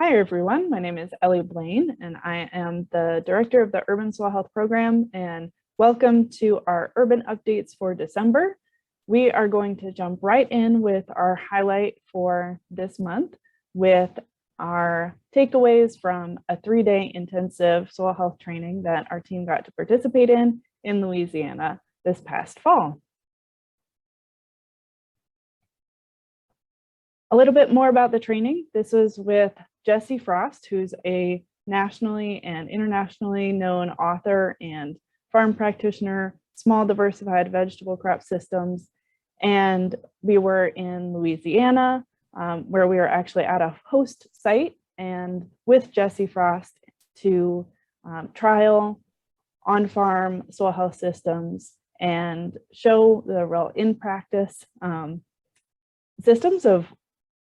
Hi, everyone. My name is Ellie Blaine, and I am the Director of the Urban Soil Health Program, and welcome to our Urban Updates for December. We are going to jump right in with our highlight for this month with our takeaways from a 3-day intensive soil health training that our team got to participate in Louisiana this past fall. A little bit more about the training. This was with Jesse Frost, who's a nationally and internationally known author and farm practitioner, small diversified vegetable crop systems. And we were in Louisiana, where we were actually at a host site and with Jesse Frost to trial on-farm soil health systems and show the real in practice systems of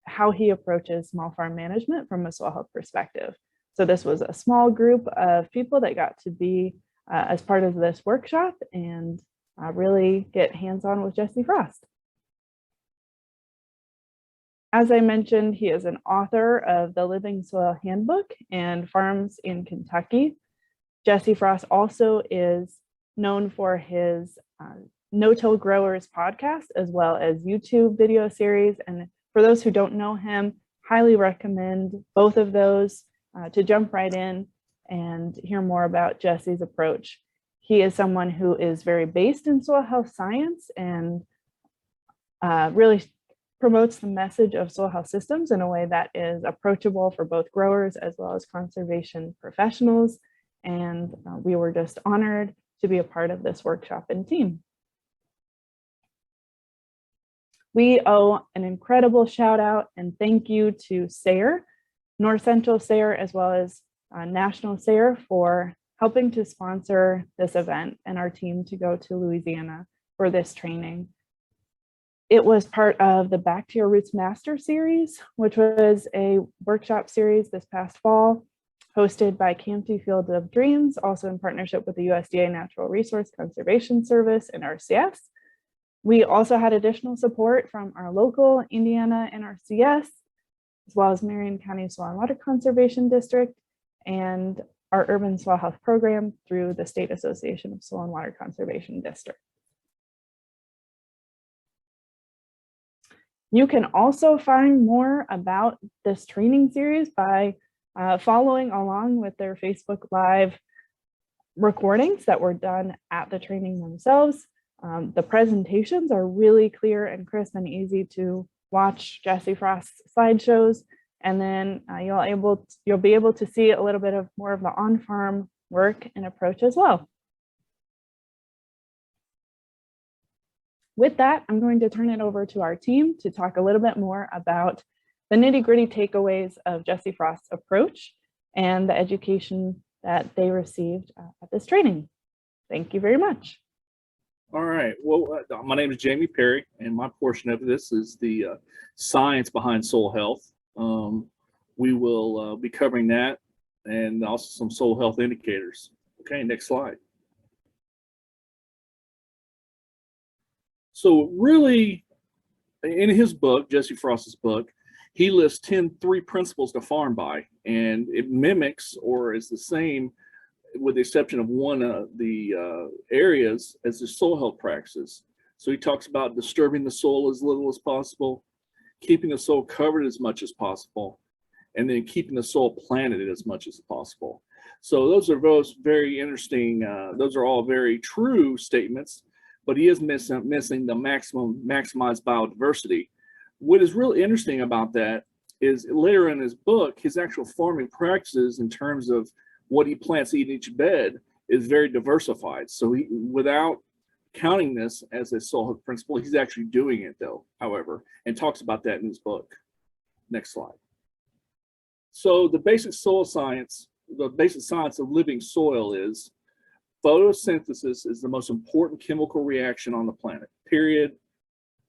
how he approaches small farm management from a soil health perspective. So this was a small group of people that got to be as part of this workshop and really get hands-on with Jesse Frost. As I mentioned, he is an author of the Living Soil Handbook and Farms in Kentucky. Jesse Frost also is known for his No-Till Growers podcast, as well as YouTube video series. And for those who don't know him, highly recommend both of those to jump right in and hear more about Jesse's approach. He is someone who is very based in soil health science and really promotes the message of soil health systems in a way that is approachable for both growers as well as conservation professionals. And we were just honored to be a part of this workshop and team. We owe an incredible shout out and thank you to SARE, North Central SARE, as well as National SARE for helping to sponsor this event and our team to go to Louisiana for this training. It was part of the Back to Your Roots Master Series, which was a workshop series this past fall, hosted by Campty Field of Dreams, also in partnership with the USDA Natural Resource Conservation Service and RCS. We also had additional support from our local Indiana NRCS, as well as Marion County Soil and Water Conservation District, and our Urban Soil Health Program through the State Association of Soil and Water Conservation Districts. You can also find more about this training series by following along with their Facebook Live recordings that were done at the training themselves. The presentations are really clear and crisp and easy to watch Jesse Frost's slideshows, and then you'll be able to see a little bit of more of the on-farm work and approach as well. With that, I'm going to turn it over to our team to talk a little bit more about the nitty-gritty takeaways of Jesse Frost's approach and the education that they received at this training. Thank you very much. All right. Well, my name is Jamie Perry, and my portion of this is the science behind soil health. We will be covering that and also some soil health indicators. Okay, next slide. So really, in his book, Jesse Frost's book, he lists 3 principles to farm by, and it mimics or is the same with the exception of one of the areas as the soil health practices. So he talks about disturbing the soil as little as possible, keeping the soil covered as much as possible, and then keeping the soil planted as much as possible. So those are both very interesting. Those are all very true statements, but he is missing the maximize biodiversity. What is really interesting about that is later in his book, his actual farming practices in terms of what he plants in each bed is very diversified. So he, without counting this as a soil health principle, he's actually doing it though, however, and talks about that in his book. Next slide. So the basic soil science, the basic science of living soil is photosynthesis is the most important chemical reaction on the planet, period.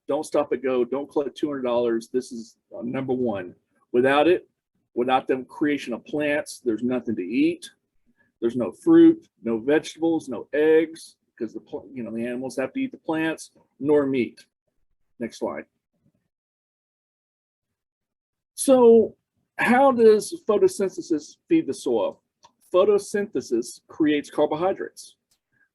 Don't stop at go, don't collect $200. This is number one. Without it, without the creation of plants, there's nothing to eat. There's no fruit, no vegetables, no eggs, because the animals have to eat the plants, nor meat. Next slide. So How does photosynthesis feed the soil? Photosynthesis creates carbohydrates,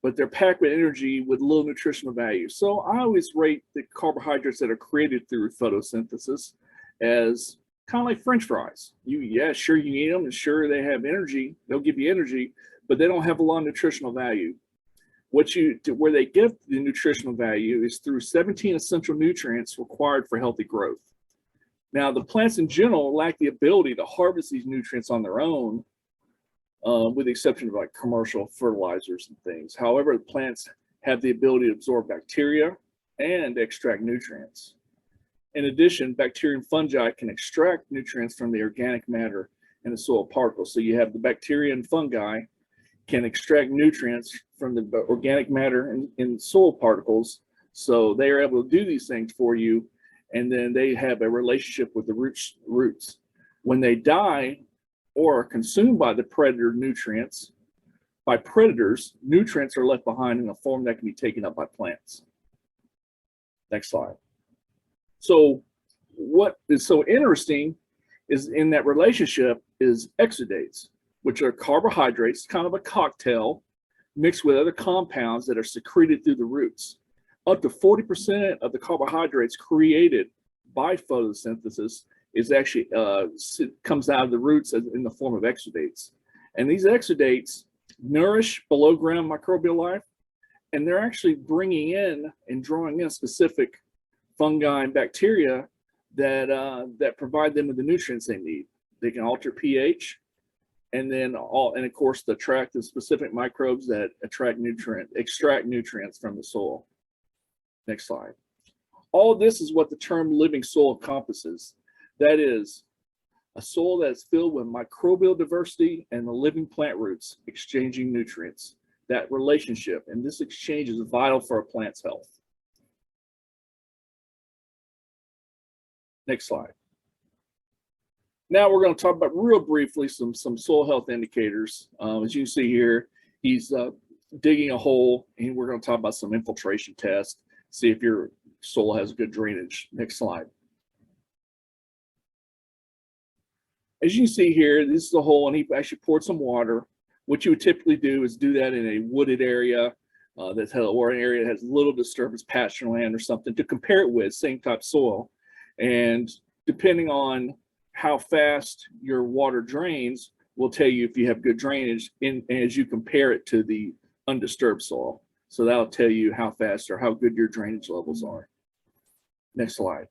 but they're packed with energy with low nutritional value. So I always rate the carbohydrates that are created through photosynthesis as kind of like French fries. Yeah, sure you eat them, and sure they have energy. They'll give you energy, but they don't have a lot of nutritional value. Where they get the nutritional value is through 17 essential nutrients required for healthy growth. Now, the plants in general lack the ability to harvest these nutrients on their own, with the exception of like commercial fertilizers and things. However, the plants have the ability to absorb bacteria and extract nutrients. In addition, bacteria and fungi can extract nutrients from the organic matter in the soil particles. So you have the bacteria and fungi can extract nutrients from the organic matter in soil particles. So they are able to do these things for you, and then they have a relationship with the roots. When they die or are consumed by the predator nutrients, by predators, nutrients are left behind in a form that can be taken up by plants. Next slide. So what is so interesting is in that relationship is exudates, which are carbohydrates, kind of a cocktail mixed with other compounds that are secreted through the roots. Up to 40% of the carbohydrates created by photosynthesis is actually comes out of the roots in the form of exudates. And these exudates nourish below ground microbial life, and they're actually bringing in and drawing in specific fungi and bacteria that provide them with the nutrients they need. They can alter pH, and then of course attract the specific microbes that extract nutrients from the soil. Next slide. All this is what the term living soil encompasses. That is a soil that's filled with microbial diversity and the living plant roots exchanging nutrients. That relationship and this exchange is vital for a plant's health. Next slide. Now we're going to talk about real briefly some soil health indicators. As you can see here, he's digging a hole, and we're going to talk about some infiltration tests, see if your soil has good drainage. Next slide. As you can see here, this is a hole, and he actually poured some water. What you would typically do is do that in a wooded area or an area that has little disturbance, pasture land or something, to compare it with same type soil. And depending on how fast your water drains will tell you if you have good drainage as you compare it to the undisturbed soil. So that'll tell you how fast or how good your drainage levels are. Next slide.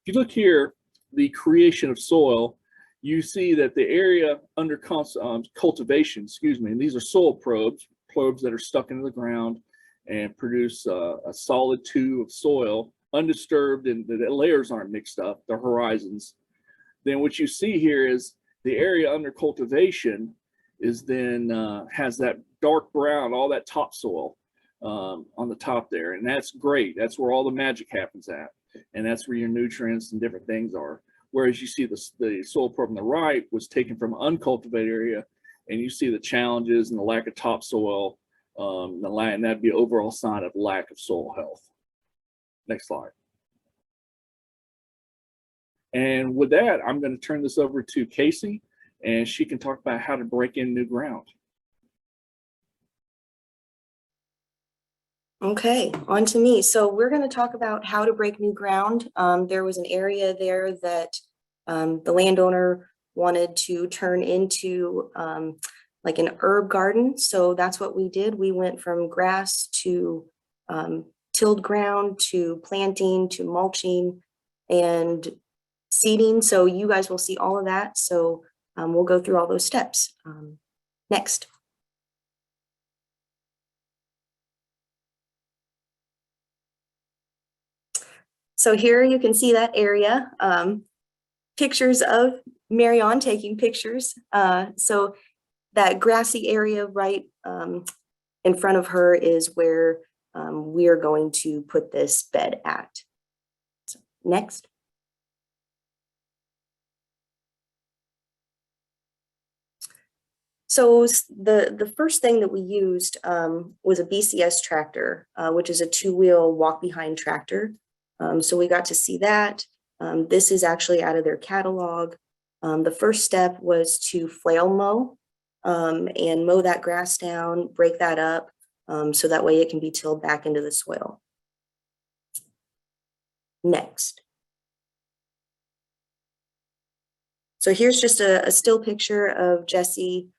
If you look here, the creation of soil, you see that the area under cultivation, and these are soil probes that are stuck into the ground and produce a solid tube of soil, undisturbed, and the layers aren't mixed up, the horizons. Then what you see here is the area under cultivation is then has that dark brown, all that topsoil on the top there, and that's great. That's where all the magic happens at, and that's where your nutrients and different things are. Whereas you see the soil probe on the right was taken from an uncultivated area, and you see the challenges and the lack of topsoil, and that'd be an overall sign of lack of soil health. Next slide. And with that, I'm going to turn this over to Casey, and she can talk about how to break in new ground. Okay, on to me. So we're going to talk about how to break new ground. There was an area there that the landowner wanted to turn into like an herb garden. So that's what we did. We went from grass to tilled ground to planting to mulching and seeding. So you guys will see all of that. So we'll go through all those steps. Next. So here you can see that area, pictures of Marianne taking pictures. So that grassy area right in front of her is where we are going to put this bed at. So, next. So the first thing that we used was a BCS tractor, which is a two-wheel walk-behind tractor. So we got to see that. This is actually out of their catalog. The first step was to flail mow and mow that grass down, break that up so that way it can be tilled back into the soil. Next. So here's just a still picture of Jesse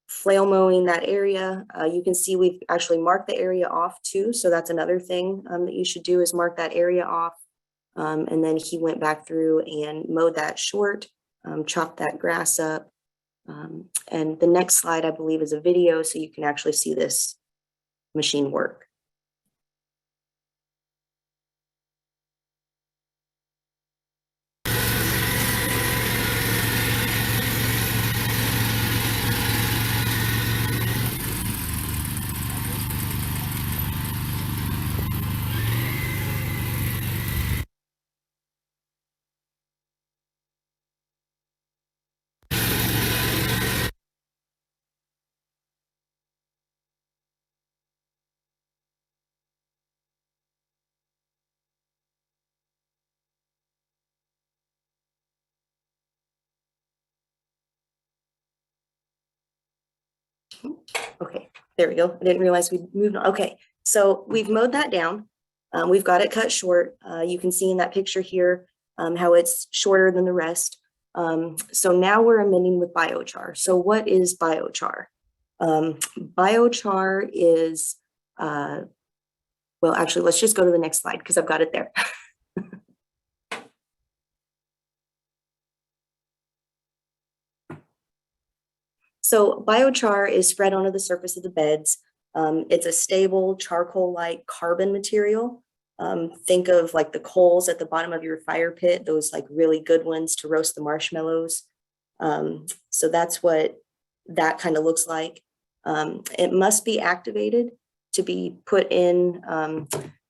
flail mowing that area. You can see we've actually marked the area off too. So that's another thing that you should do is mark that area off. And then he went back through and mowed that short, chopped that grass up. And the next slide, I believe, is a video so you can actually see this machine work. Okay, there we go. I didn't realize we moved on. Okay, so we've mowed that down. We've got it cut short. You can see in that picture here how it's shorter than the rest. So now we're amending with biochar. So what is biochar? Biochar is, well, actually, let's just go to the next slide because I've got it there. So biochar is spread onto the surface of the beds. It's a stable charcoal-like carbon material. Think of like the coals at the bottom of your fire pit, those like really good ones to roast the marshmallows. So that's what that kind of looks like. It must be activated to be put in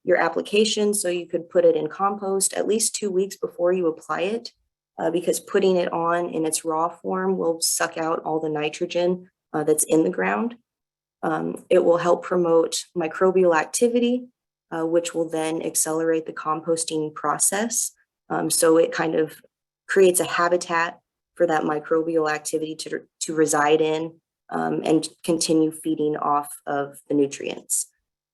your application. So you could put it in compost at least 2 weeks before you apply it. Because putting it on in its raw form will suck out all the nitrogen that's in the ground. It will help promote microbial activity, which will then accelerate the composting process. So it kind of creates a habitat for that microbial activity to reside in and continue feeding off of the nutrients.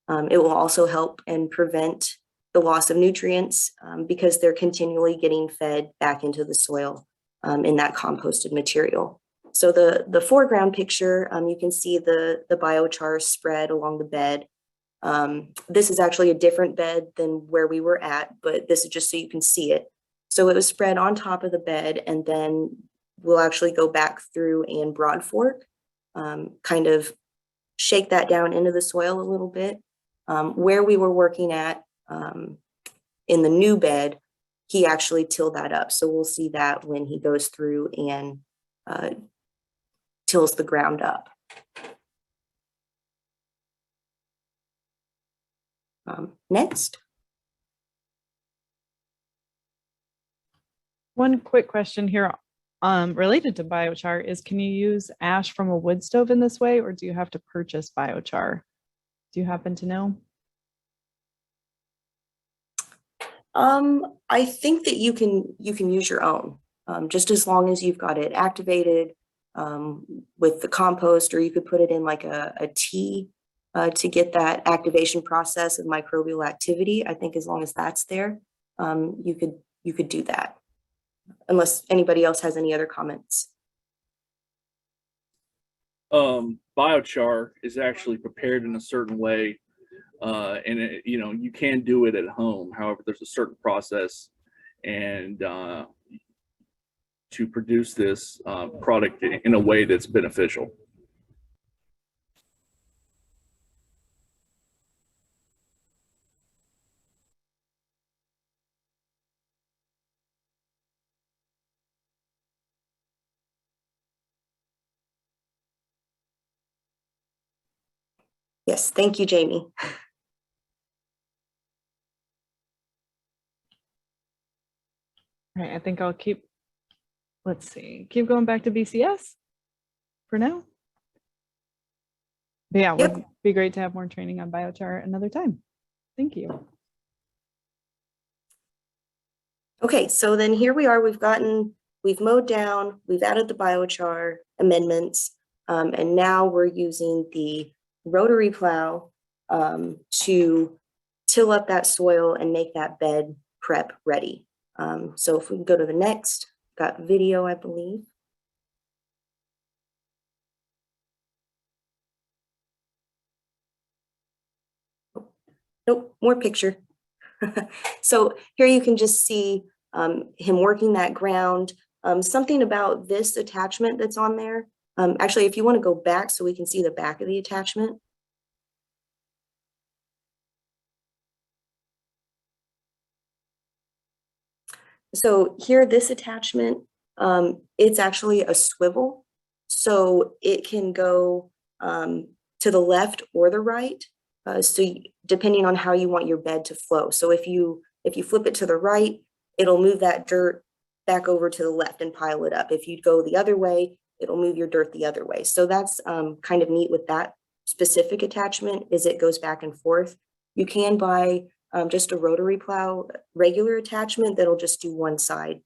It will also help and prevent the loss of nutrients because they're continually getting fed back into the soil in that composted material. So the foreground picture, you can see the biochar spread along the bed. This is actually a different bed than where we were at, but this is just so you can see it. So it was spread on top of the bed, and then we'll actually go back through and broad fork, kind of shake that down into the soil a little bit. Where we were working at, in the new bed, he actually tilled that up. So we'll see that when he goes through and tills the ground up. Next. One quick question here related to biochar is, can you use ash from a wood stove in this way, or do you have to purchase biochar? Do you happen to know? I think that you can use your own, just as long as you've got it activated with the compost, or you could put it in like a tea to get that activation process of microbial activity. I think as long as that's there, you could do that, unless anybody else has any other comments. Biochar is actually prepared in a certain way. And it, you can do it at home. However, there's a certain process and to produce this product in a way that's beneficial. Yes, thank you, Jamie. All right, I think I'll keep going back to BCS for now. But yeah, it Yep. would be great to have more training on biochar another time. Thank you. Okay, so then here we are, we've mowed down, we've added the biochar amendments, and now we're using the rotary plow to till up that soil and make that bed prep ready. So if we can go to the next, got video, I believe. Nope, more picture. So here you can just see him working that ground. Something about this attachment that's on there. Actually, if you want to go back so we can see the back of the attachment. So here, this attachment, it's actually a swivel. So it can go to the left or the right. Depending on how you want your bed to flow. So if you flip it to the right, it'll move that dirt back over to the left and pile it up. If you go the other way, it'll move your dirt the other way. So that's kind of neat with that specific attachment, is it goes back and forth. You can buy just a rotary plow regular attachment that'll just do one side.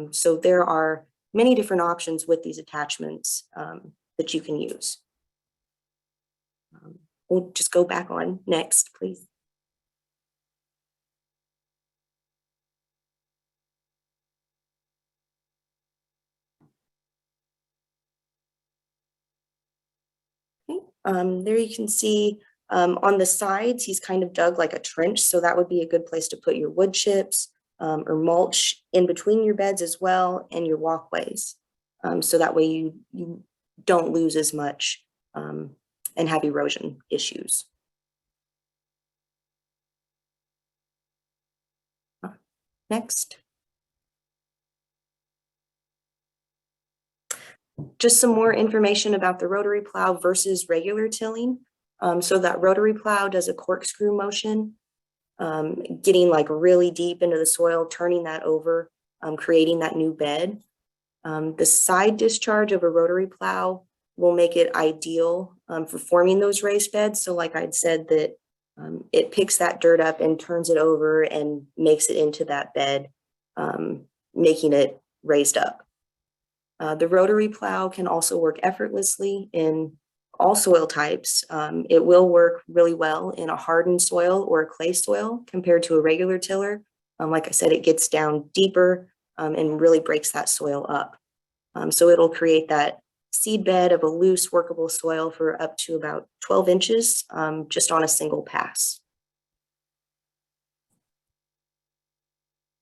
So there are many different options with these attachments that you can use. We'll just go back on next, please. Okay. There you can see on the sides, he's kind of dug like a trench. So that would be a good place to put your wood chips or mulch in between your beds as well, and your walkways. So that way you don't lose as much and have erosion issues. Next. Just some more information about the rotary plow versus regular tilling. So that rotary plow does a corkscrew motion, getting like really deep into the soil, turning that over, creating that new bed. The side discharge of a rotary plow will make it ideal for forming those raised beds. So like I'd said, that it picks that dirt up and turns it over and makes it into that bed, making it raised up. The rotary plow can also work effortlessly in all soil types. It will work really well in a hardened soil or a clay soil compared to a regular tiller. Like I said, it gets down deeper and really breaks that soil up. So it'll create that seed bed of a loose workable soil for up to about 12 inches just on a single pass.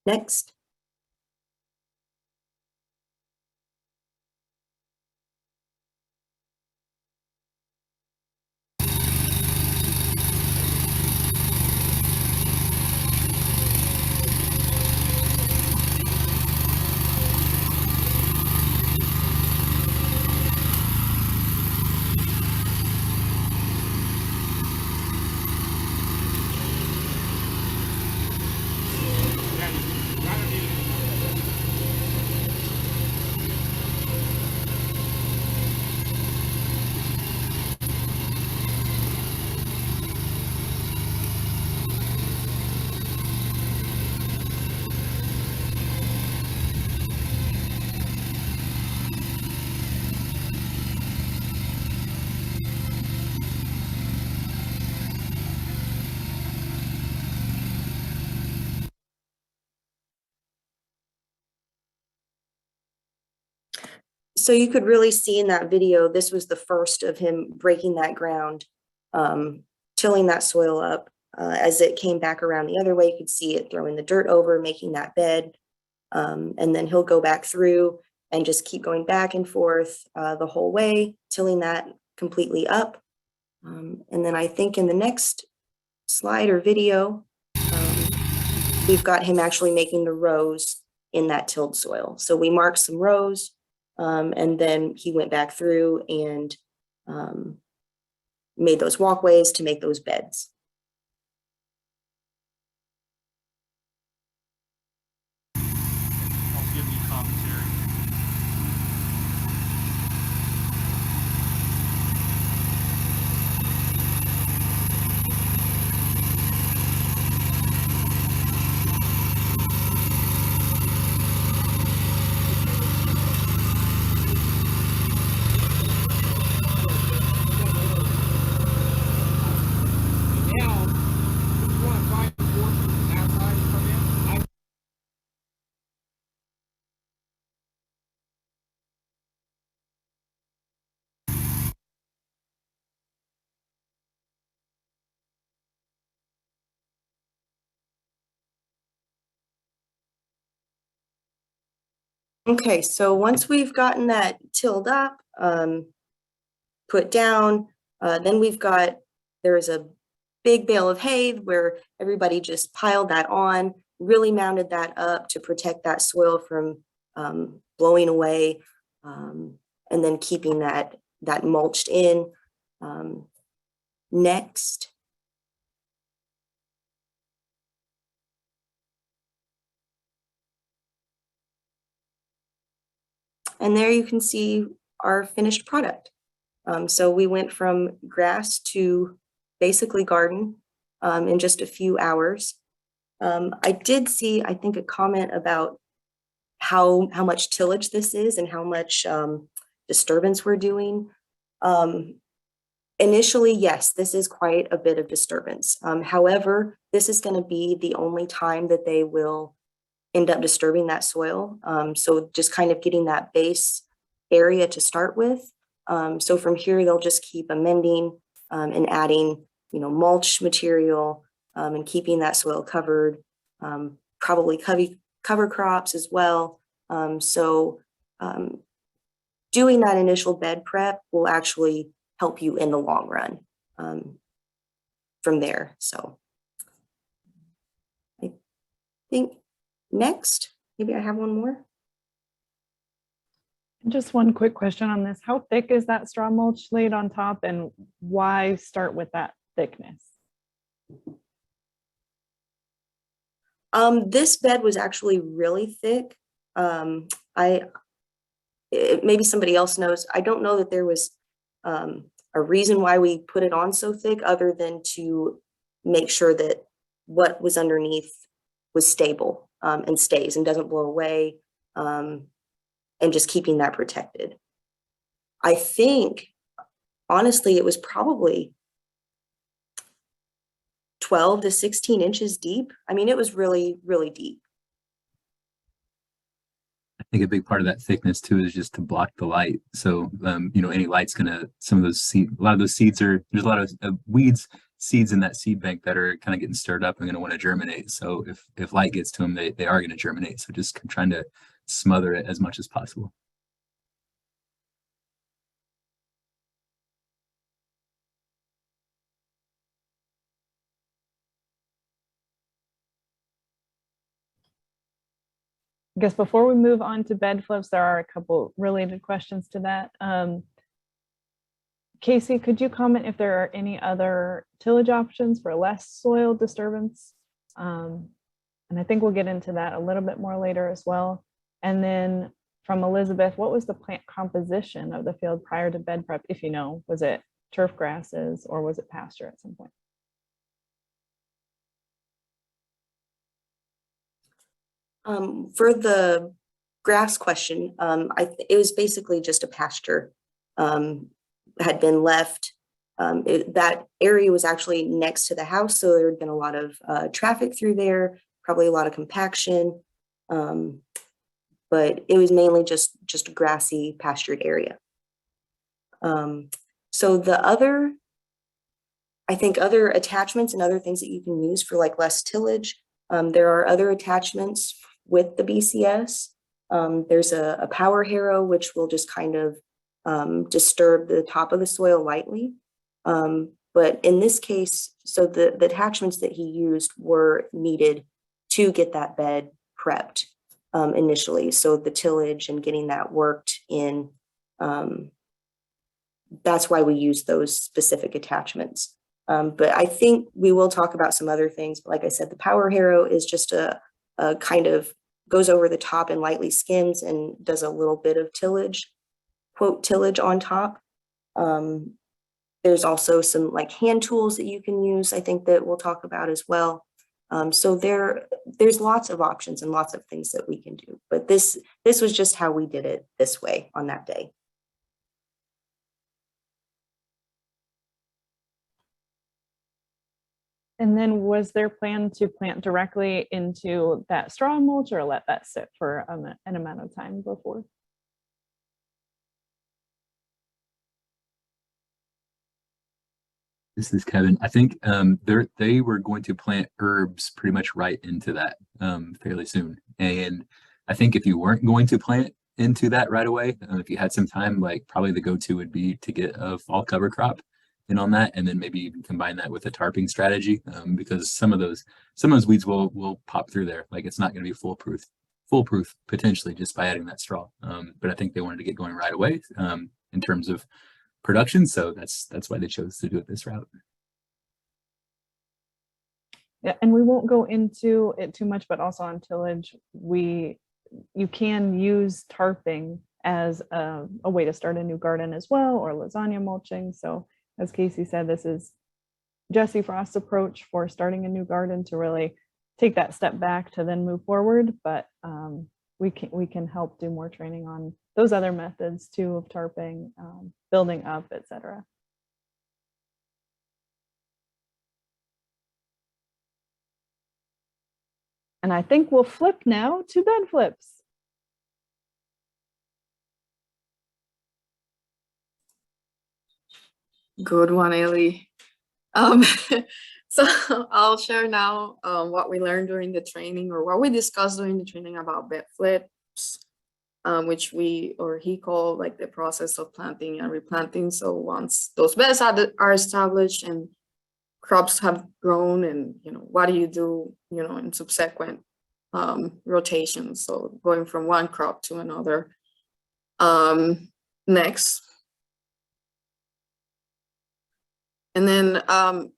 Next. So you could really see in that video, this was the first of him breaking that ground, tilling that soil up. As it came back around the other way, you could see it throwing the dirt over, making that bed. And then he'll go back through and just keep going back and forth the whole way, tilling that completely up. And then I think in the next slide or video, we've got him actually making the rows in that tilled soil. So we marked some rows. And then he went back through and made those walkways to make those beds. I'll give you commentary. Okay, so once we've gotten that tilled up, put down, then there's a big bale of hay where everybody just piled that on, really mounded that up to protect that soil from blowing away, and then keeping that mulched in. Next, and there you can see our finished product. So we went from grass to basically garden in just a few hours. I did see, I think, a comment about how much tillage this is and how much disturbance we're doing. Initially, yes, this is quite a bit of disturbance. However, this is going to be the only time that they will end up disturbing that soil. So just kind of getting that base area to start with. So from here, they'll just keep amending and adding, mulch material and keeping that soil covered, probably cover crops as well. Doing that initial bed prep will actually help you in the long run from there. So I think next, maybe I have one more. Just one quick question on this. How thick is that straw mulch laid on top, and why start with that thickness? This bed was actually really thick. Maybe somebody else knows. I don't know that there was a reason why we put it on so thick other than to make sure that what was underneath was stable and stays and doesn't blow away, and just keeping that protected. I think, honestly, it was probably 12 to 16 inches deep. I mean, it was really, really deep. I think a big part of that thickness too is just to block the light. So, any light's gonna, a lot of those seeds there's a lot of seeds in that seed bank that are kind of getting stirred up and going to want to germinate. So if light gets to them, they are going to germinate. So just trying to smother it as much as possible. I guess before we move on to bed flips, there are a couple related questions to that. Casey, could you comment if there are any other tillage options for less soil disturbance? And I think we'll get into that a little bit more later as well. And then from Elizabeth, what was the plant composition of the field prior to bed prep, if you know? Was it turf grasses or was it pasture at some point? For the grass question, it was basically just a pasture had been left. That area was actually next to the house, so there had been a lot of traffic through there, probably a lot of compaction, but it was mainly just a grassy pastured area. So I think other attachments and other things that you can use for like less tillage, there are other attachments with the BCS. There's a power harrow, which will just kind of disturb the top of the soil lightly. But in this case, so the attachments that he used were needed to get that bed prepped initially. So the tillage and getting that worked in, that's why we use those specific attachments. But I think we will talk about some other things. But like I said, the power harrow is just a kind of goes over the top and lightly skims and does a little bit of tillage, quote, tillage on top. There's also some like hand tools that you can use, I think that we'll talk about as well. So there's lots of options and lots of things that we can do. But this was just how we did it this way on that day. And then was there plan to plant directly into that straw mulch or let that sit for an amount of time before? This is Kevin. I think they were going to plant herbs pretty much right into that fairly soon. And I think if you weren't going to plant into that right away, if you had some time, like probably the go-to would be to get a fall cover crop in on that, and then maybe even combine that with a tarping strategy, because some of those weeds will pop through there. Like it's not going to be foolproof potentially just by adding that straw. But I think they wanted to get going right away in terms of production, so that's why they chose to do it this route. Yeah, and we won't go into it too much, but also on tillage, you can use tarping as a way to start a new garden as well, or lasagna mulching. So as Casey said, this is Jesse Frost's approach for starting a new garden to really take that step back to then move forward. But we can help do more training on those other methods too of tarping, building up, etc. And I think we'll flip now to bed flips. Good one, Ellie. So I'll share now what we learned during the training, or what we discussed during the training about bed flips, which he called like the process of planting and replanting. So once those beds are established and crops have grown, and what do you do in subsequent rotations, so going from one crop to another. Next. And then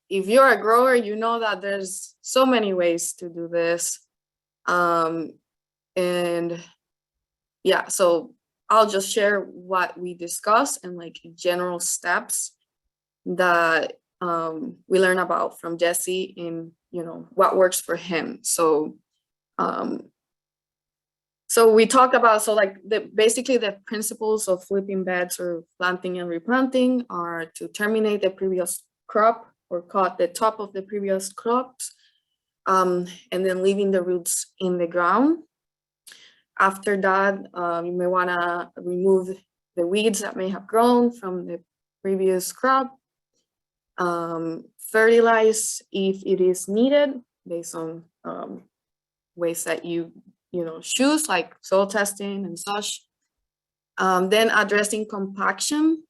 if you're a grower, you know that there's so many ways to do this. And yeah, so I'll just share what we discussed and like general steps that we learn about from Jesse in, what works for him. So we talked about, basically the principles of flipping beds or planting and replanting are to terminate the previous crop or cut the top of the previous crops, and then leaving the roots in the ground. After that, you may want to remove the weeds that may have grown from the previous crop, fertilize if it is needed based on ways that you choose, like soil testing and such. Then addressing compaction.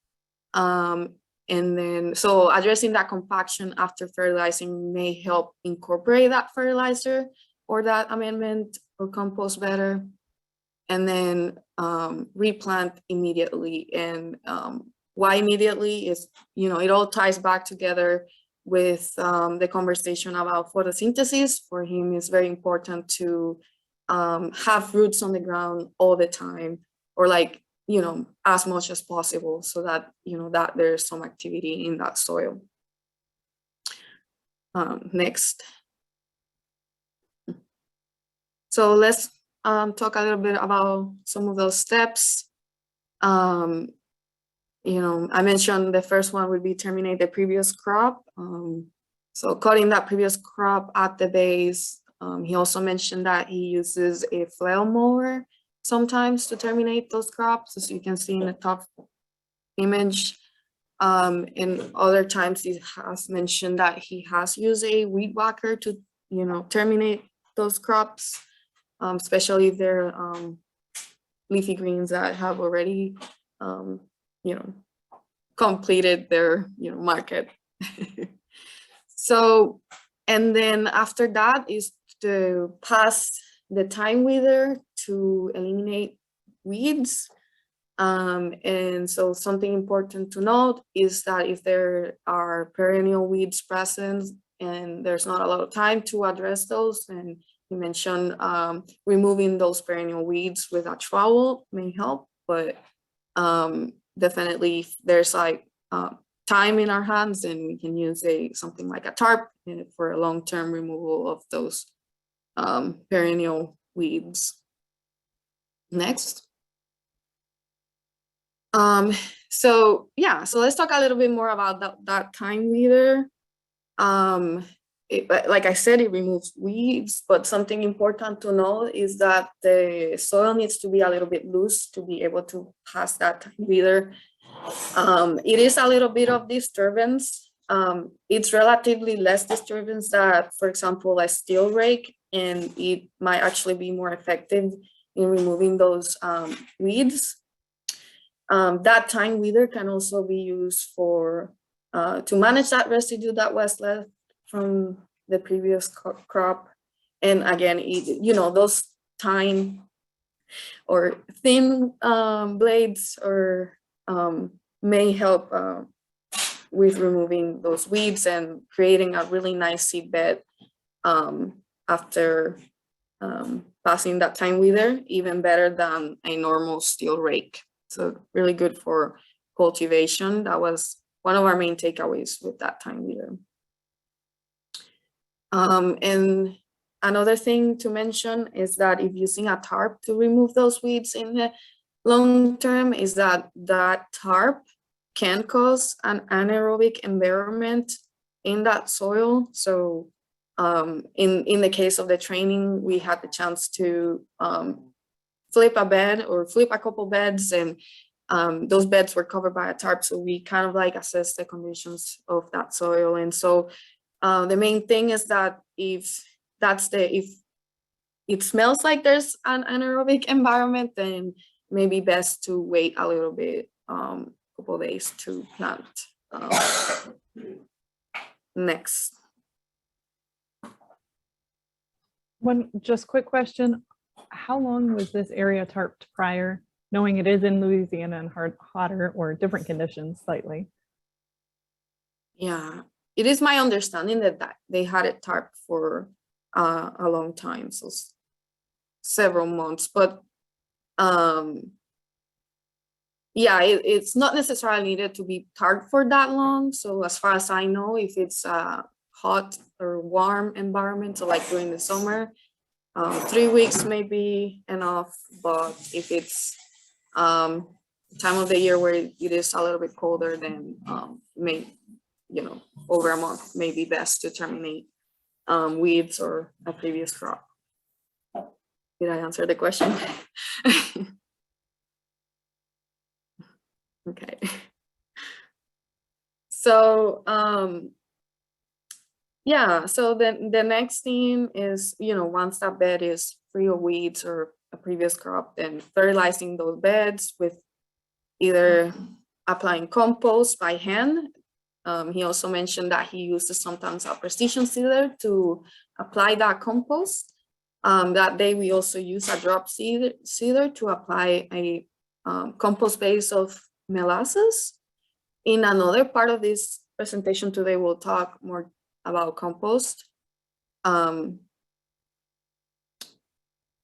And then, so addressing that compaction after fertilizing may help incorporate that fertilizer or that amendment or compost better. And then replant immediately. And why immediately is, it all ties back together with the conversation about photosynthesis. For him, it's very important to have roots on the ground all the time, or as much as possible, so that that there's some activity in that soil. Next. So let's talk a little bit about some of those steps. I mentioned the first one would be terminate the previous crop. So cutting that previous crop at the base. He also mentioned that he uses a flail mower sometimes to terminate those crops, as you can see in the top image. And other times he has mentioned that he has used a weed whacker to, terminate those crops, especially if they're leafy greens that have already, completed their, market. So, and then after that is to pass the time weeder to eliminate weeds. And so something important to note is that if there are perennial weeds present and there's not a lot of time to address those, and you mentioned removing those perennial weeds with a trowel may help, but definitely if there's time in our hands, and we can use something like a tarp for a long-term removal of those perennial weeds. Next. So let's talk a little bit more about that time weeder. Like I said, it removes weeds, but something important to know is that the soil needs to be a little bit loose to be able to pass that time weeder. It is a little bit of disturbance. It's relatively less disturbance than, for example, a steel rake, and it might actually be more effective in removing those weeds. That time weeder can also be used for to manage that residue that was left from the previous crop. And again, you know, those tine or thin blades or may help with removing those weeds and creating a really nice seed bed after passing that tine weeder, even better than a normal steel rake. So really good for cultivation. That was one of our main takeaways with that tine weeder. And another thing to mention is that if using a tarp to remove those weeds in the long term, is that that tarp can cause an anaerobic environment in that soil. So in the case of the training, we had the chance to flip a bed or flip a couple beds, and those beds were covered by a tarp. So we kind of like assess the conditions of that soil. And so the main thing is that if it smells like there's an anaerobic environment, then maybe best to wait a little bit, couple of days to plant. Next. One just quick question. How long was this area tarped prior, knowing it is in Louisiana and hotter or different conditions slightly? Yeah, it is my understanding that they had it tarped for a long time, so several months, but yeah, it's not necessarily needed to be tarped for that long. So as far as I know, if it's a hot or warm environment, so like during the summer, 3 weeks may be enough. But if it's time of the year where it is a little bit colder, then over a month may be best to terminate weeds or a previous crop. Did I answer the question? Okay. So yeah, so then the next theme is, once that bed is free of weeds or a previous crop, then fertilizing those beds with either applying compost by hand. He also mentioned that he uses sometimes a precision seeder to apply that compost. That day we also use a drop seeder to apply a compost base of molasses. In another part of this presentation today, we'll talk more about compost.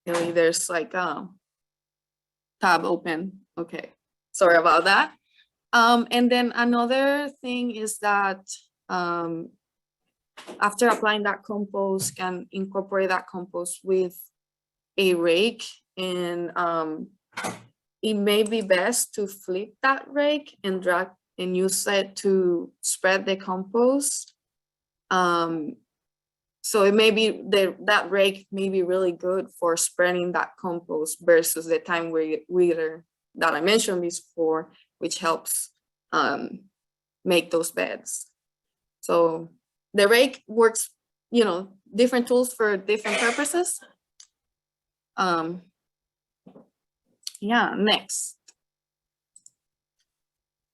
There's like a tab open. Okay, sorry about that. And then another thing is that after applying that compost, can incorporate that compost with a rake, and it may be best to flip that rake and drag and use it to spread the compost. So it may be that rake may be really good for spreading that compost versus the tine weeder that I mentioned before, which helps make those beds. So the rake works, different tools for different purposes. Yeah, next.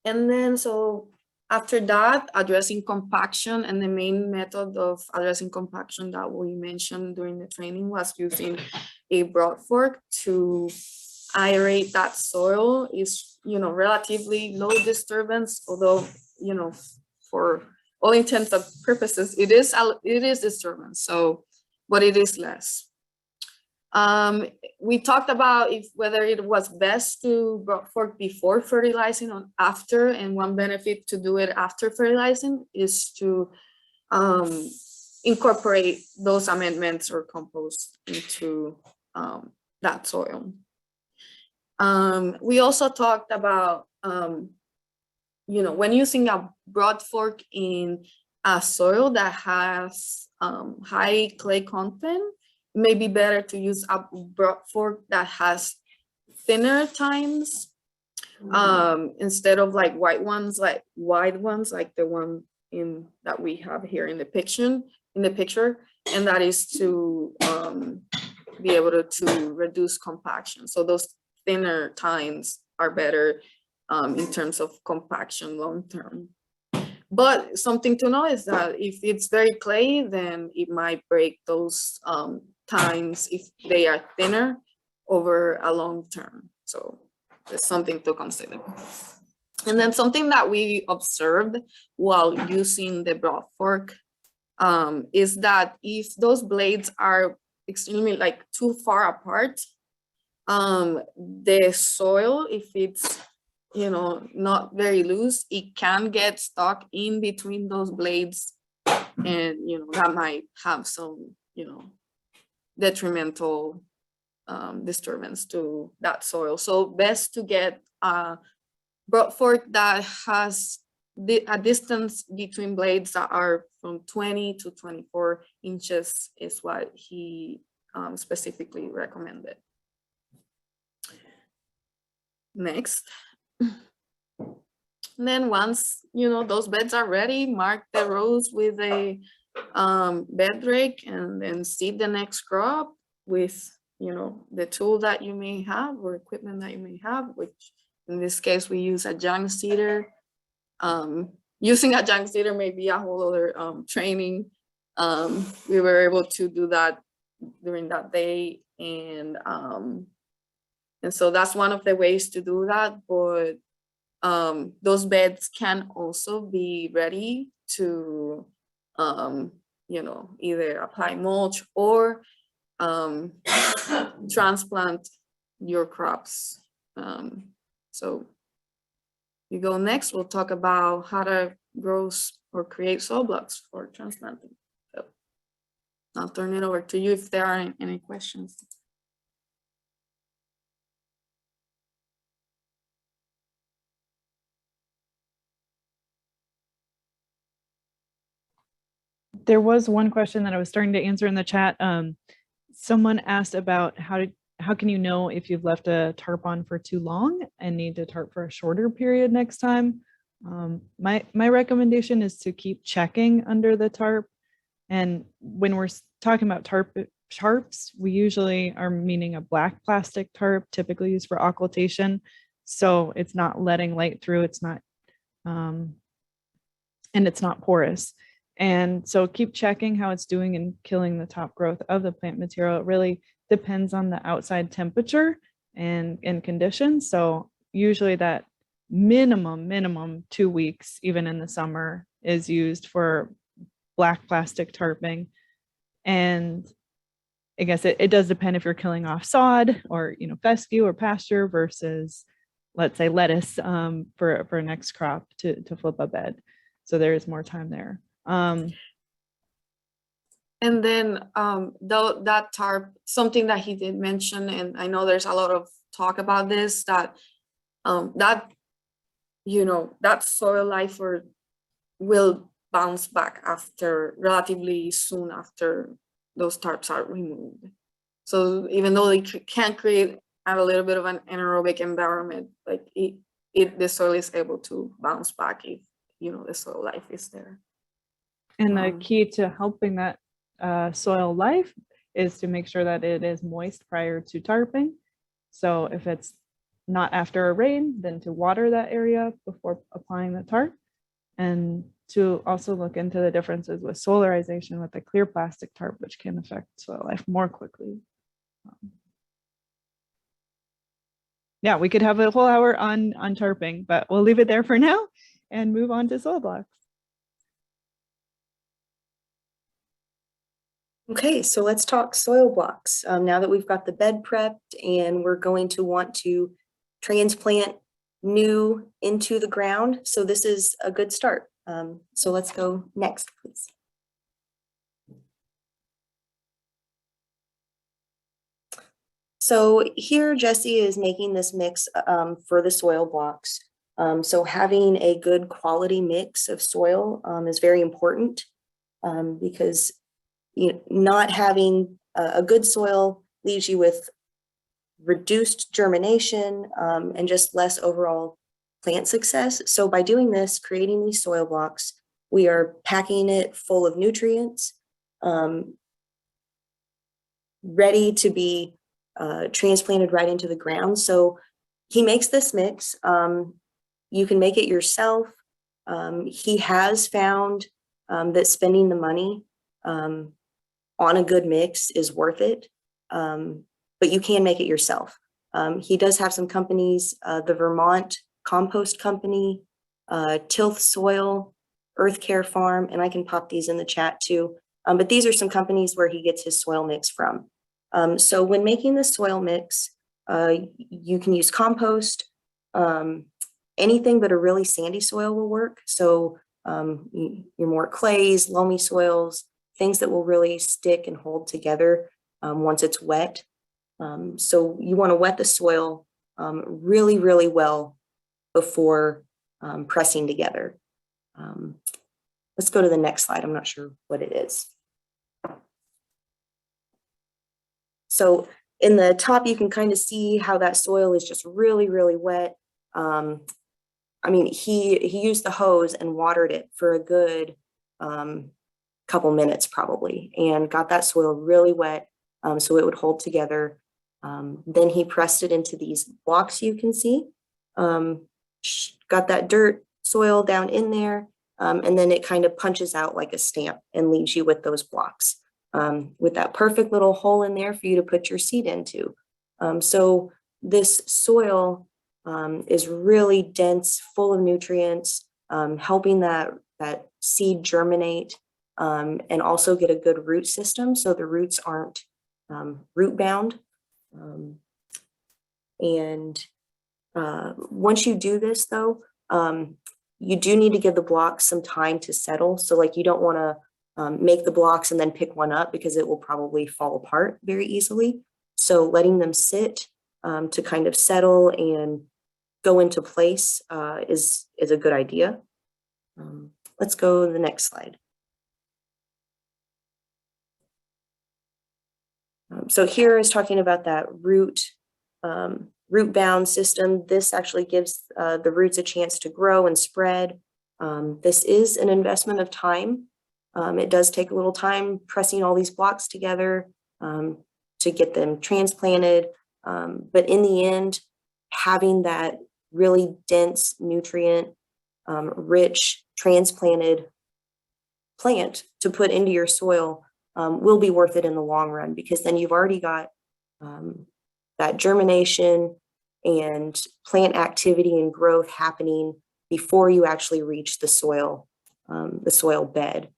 And then so after that, addressing compaction, and the main method of addressing compaction that we mentioned during the training was using a broad fork to aerate that soil. Is relatively low disturbance, although for all intents and purposes it is disturbance, so but it is less. We talked about whether it was best to broad fork before fertilizing or after, and one benefit to do it after fertilizing is to incorporate those amendments or compost into that soil. We also talked about when using a broad fork in a soil that has high clay content, it may be better to use a broad fork that has thinner tines instead of like wide ones like the one that we have here in the picture, and that is to be able to reduce compaction. So those thinner tines are better in terms of compaction long term. But something to know is that if it's very clay, then it might break those tines if they are thinner over a long term. So it's something to consider. And then something that we observed while using the broad fork is that if those blades are extremely like too far apart, the soil, if it's, you know, not very loose, it can get stuck in between those blades, and, you know, that might have some, you know, detrimental disturbance to that soil. So best to get a broad fork that has a distance between blades that are from 20 to 24 inches is what he specifically recommended. Next. And then once, you know, those beds are ready, mark the rows with a bed rake, and then seed the next crop with, you know, the tool that you may have or equipment that you may have, which in this case we use a junk seeder. Using a junk seeder may be a whole other training. We were able to do that during that day, and so that's one of the ways to do that. But those beds can also be ready to, you know, either apply mulch or transplant your crops. So you go next, we'll talk about how to grow or create soil blocks for transplanting. So I'll turn it over to you if there are any questions. There was one question that I was starting to answer in the chat. Someone asked about how can you know if you've left a tarp on for too long and need to tarp for a shorter period next time? My recommendation is to keep checking under the tarp. And when we're talking about tarps, we usually are meaning a black plastic tarp, typically used for occultation. So it's not letting light through, it's not, and it's not porous. And so keep checking how it's doing and killing the top growth of the plant material. It really depends on the outside temperature and conditions. So usually that minimum 2 weeks, even in the summer, is used for black plastic tarping. And I guess it does depend if you're killing off sod or, you know, fescue or pasture versus, let's say, lettuce for next crop to flip a bed. So there is more time there. And then though that tarp, something that he did mention, and I know there's a lot of talk about this, that that, you know, that soil life will bounce back after relatively soon after those tarps are removed. So even though they can create a little bit of an anaerobic environment, like the soil is able to bounce back if, you know, the soil life is there. And the key to helping that soil life is to make sure that it is moist prior to tarping. So if it's not after a rain, then to water that area before applying the tarp, and to also look into the differences with solarization with the clear plastic tarp, which can affect soil life more quickly. Yeah, we could have a whole hour on tarping, but we'll leave it there for now and move on to soil blocks. Okay, so let's talk soil blocks. Now that we've got the bed prepped and we're going to want to transplant new into the ground, so this is a good start. So let's go next, please. So here Jesse is making this mix for the soil blocks. So having a good quality mix of soil is very important because not having a good soil leaves you with reduced germination and just less overall plant success. So by doing this, creating these soil blocks, we are packing it full of nutrients. ready to be transplanted right into the ground. So he makes this mix. You can make it yourself. He has found that spending the money on a good mix is worth it, but you can make it yourself. He does have some companies, the Vermont Compost Company, Tilth Soil, Earth Care Farm, and I can pop these in the chat too. But these are some companies where he gets his soil mix from. So when making the soil mix, you can use compost. Anything but a really sandy soil will work. So your more clays, loamy soils, things that will really stick and hold together once it's wet. So you want to wet the soil really, really well before pressing together. Let's go to the next slide. I'm not sure what it is. So in the top, you can kind of see how that soil is just really, really wet. I mean, he used the hose and watered it for a good couple minutes probably, and got that soil really wet so it would hold together. Then he pressed it into these blocks you can see. Got that dirt soil down in there, and then it kind of punches out like a stamp and leaves you with those blocks with that perfect little hole in there for you to put your seed into. So this soil is really dense, full of nutrients, helping that seed germinate and also get a good root system so the roots aren't root bound. Once you do this though, you do need to give the blocks some time to settle. So like you don't want to make the blocks and then pick one up because it will probably fall apart very easily. So letting them sit to kind of settle and go into place is a good idea. Let's go to the next slide. So here is talking about that root bound system. This actually gives the roots a chance to grow and spread. This is an investment of time. It does take a little time pressing all these blocks together to get them transplanted. But in the end, having that really dense, nutrient rich transplanted plant to put into your soil will be worth it in the long run, because then you've already got that germination and plant activity and growth happening before you actually reach the soil bed.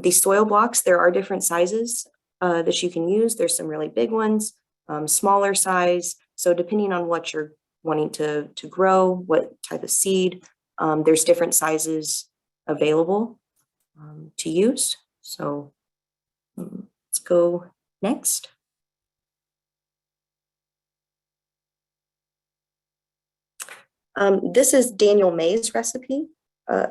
These soil blocks, there are different sizes that you can use. There's some really big ones, smaller size. So depending on what you're wanting to grow, what type of seed, there's different sizes available to use. So let's go next. This is Daniel May's recipe,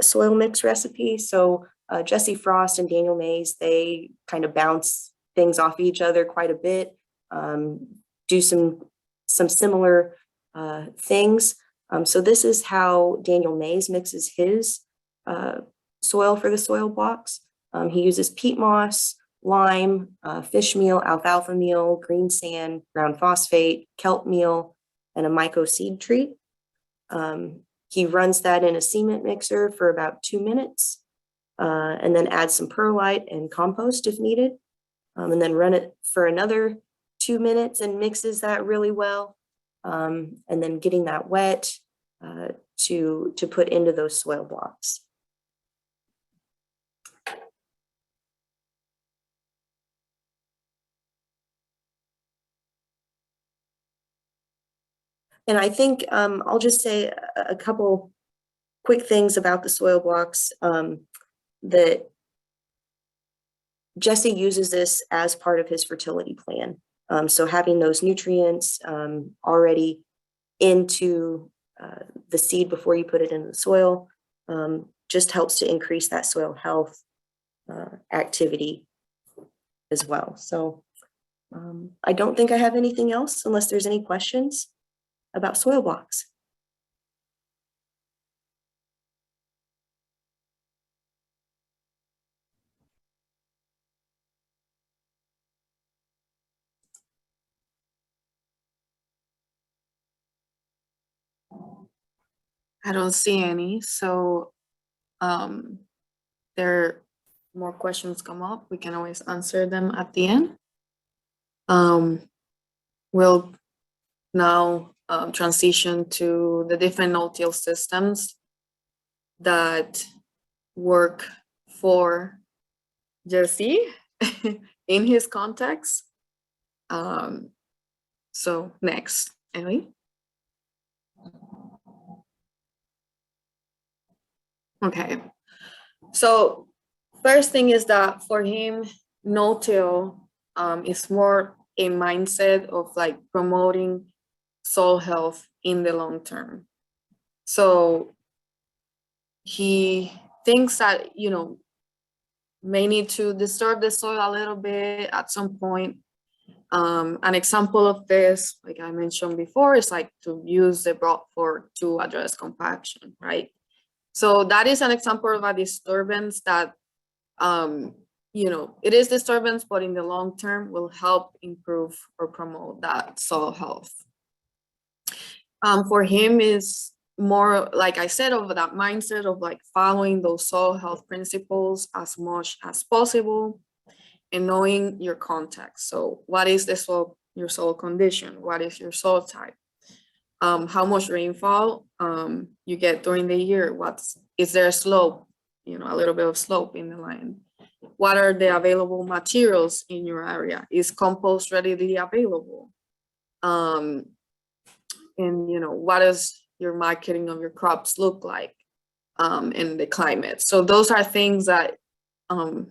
soil mix recipe. So Jesse Frost and Daniel Mays, they kind of bounce things off each other quite a bit, do some similar things. So this is how Daniel Mays mixes his soil for the soil blocks. He uses peat moss, lime, fish meal, alfalfa meal, green sand, ground phosphate, kelp meal, and a myco seed treat. He runs that in a cement mixer for about 2 minutes, and then adds some perlite and compost if needed, and then run it for another 2 minutes and mixes that really well, and then getting that wet to put into those soil blocks. And I think I'll just say a couple quick things about the soil blocks, that Jesse uses this as part of his fertility plan. So having those nutrients already into the seed before you put it in the soil just helps to increase that soil health activity as well. So I don't think I have anything else unless there's any questions about soil blocks. I don't see any. So there more questions come up, we can always answer them at the end. We'll now transition to the different no-till systems that work for Jesse in his context. So next, Ellie. Okay, so first thing is that for him, no-till is more a mindset of like promoting soil health in the long term. So he thinks that, you know, may need to disturb the soil a little bit at some point. An example of this, like I mentioned before, is like to use the broad fork to address compaction, right? So that is an example of a disturbance that, you know, it is disturbance, but in the long term will help improve or promote that soil health. For him is more, like I said, of that mindset of like following those soil health principles as much as possible and knowing your context. So what is the soil, your soil condition? What is your soil type? How much rainfall you get during the year? Is there a slope, you know, a little bit of slope in the land? What are the available materials in your area? Is compost readily available? And, you know, what does your marketing of your crops look like in the climate? So those are things that, you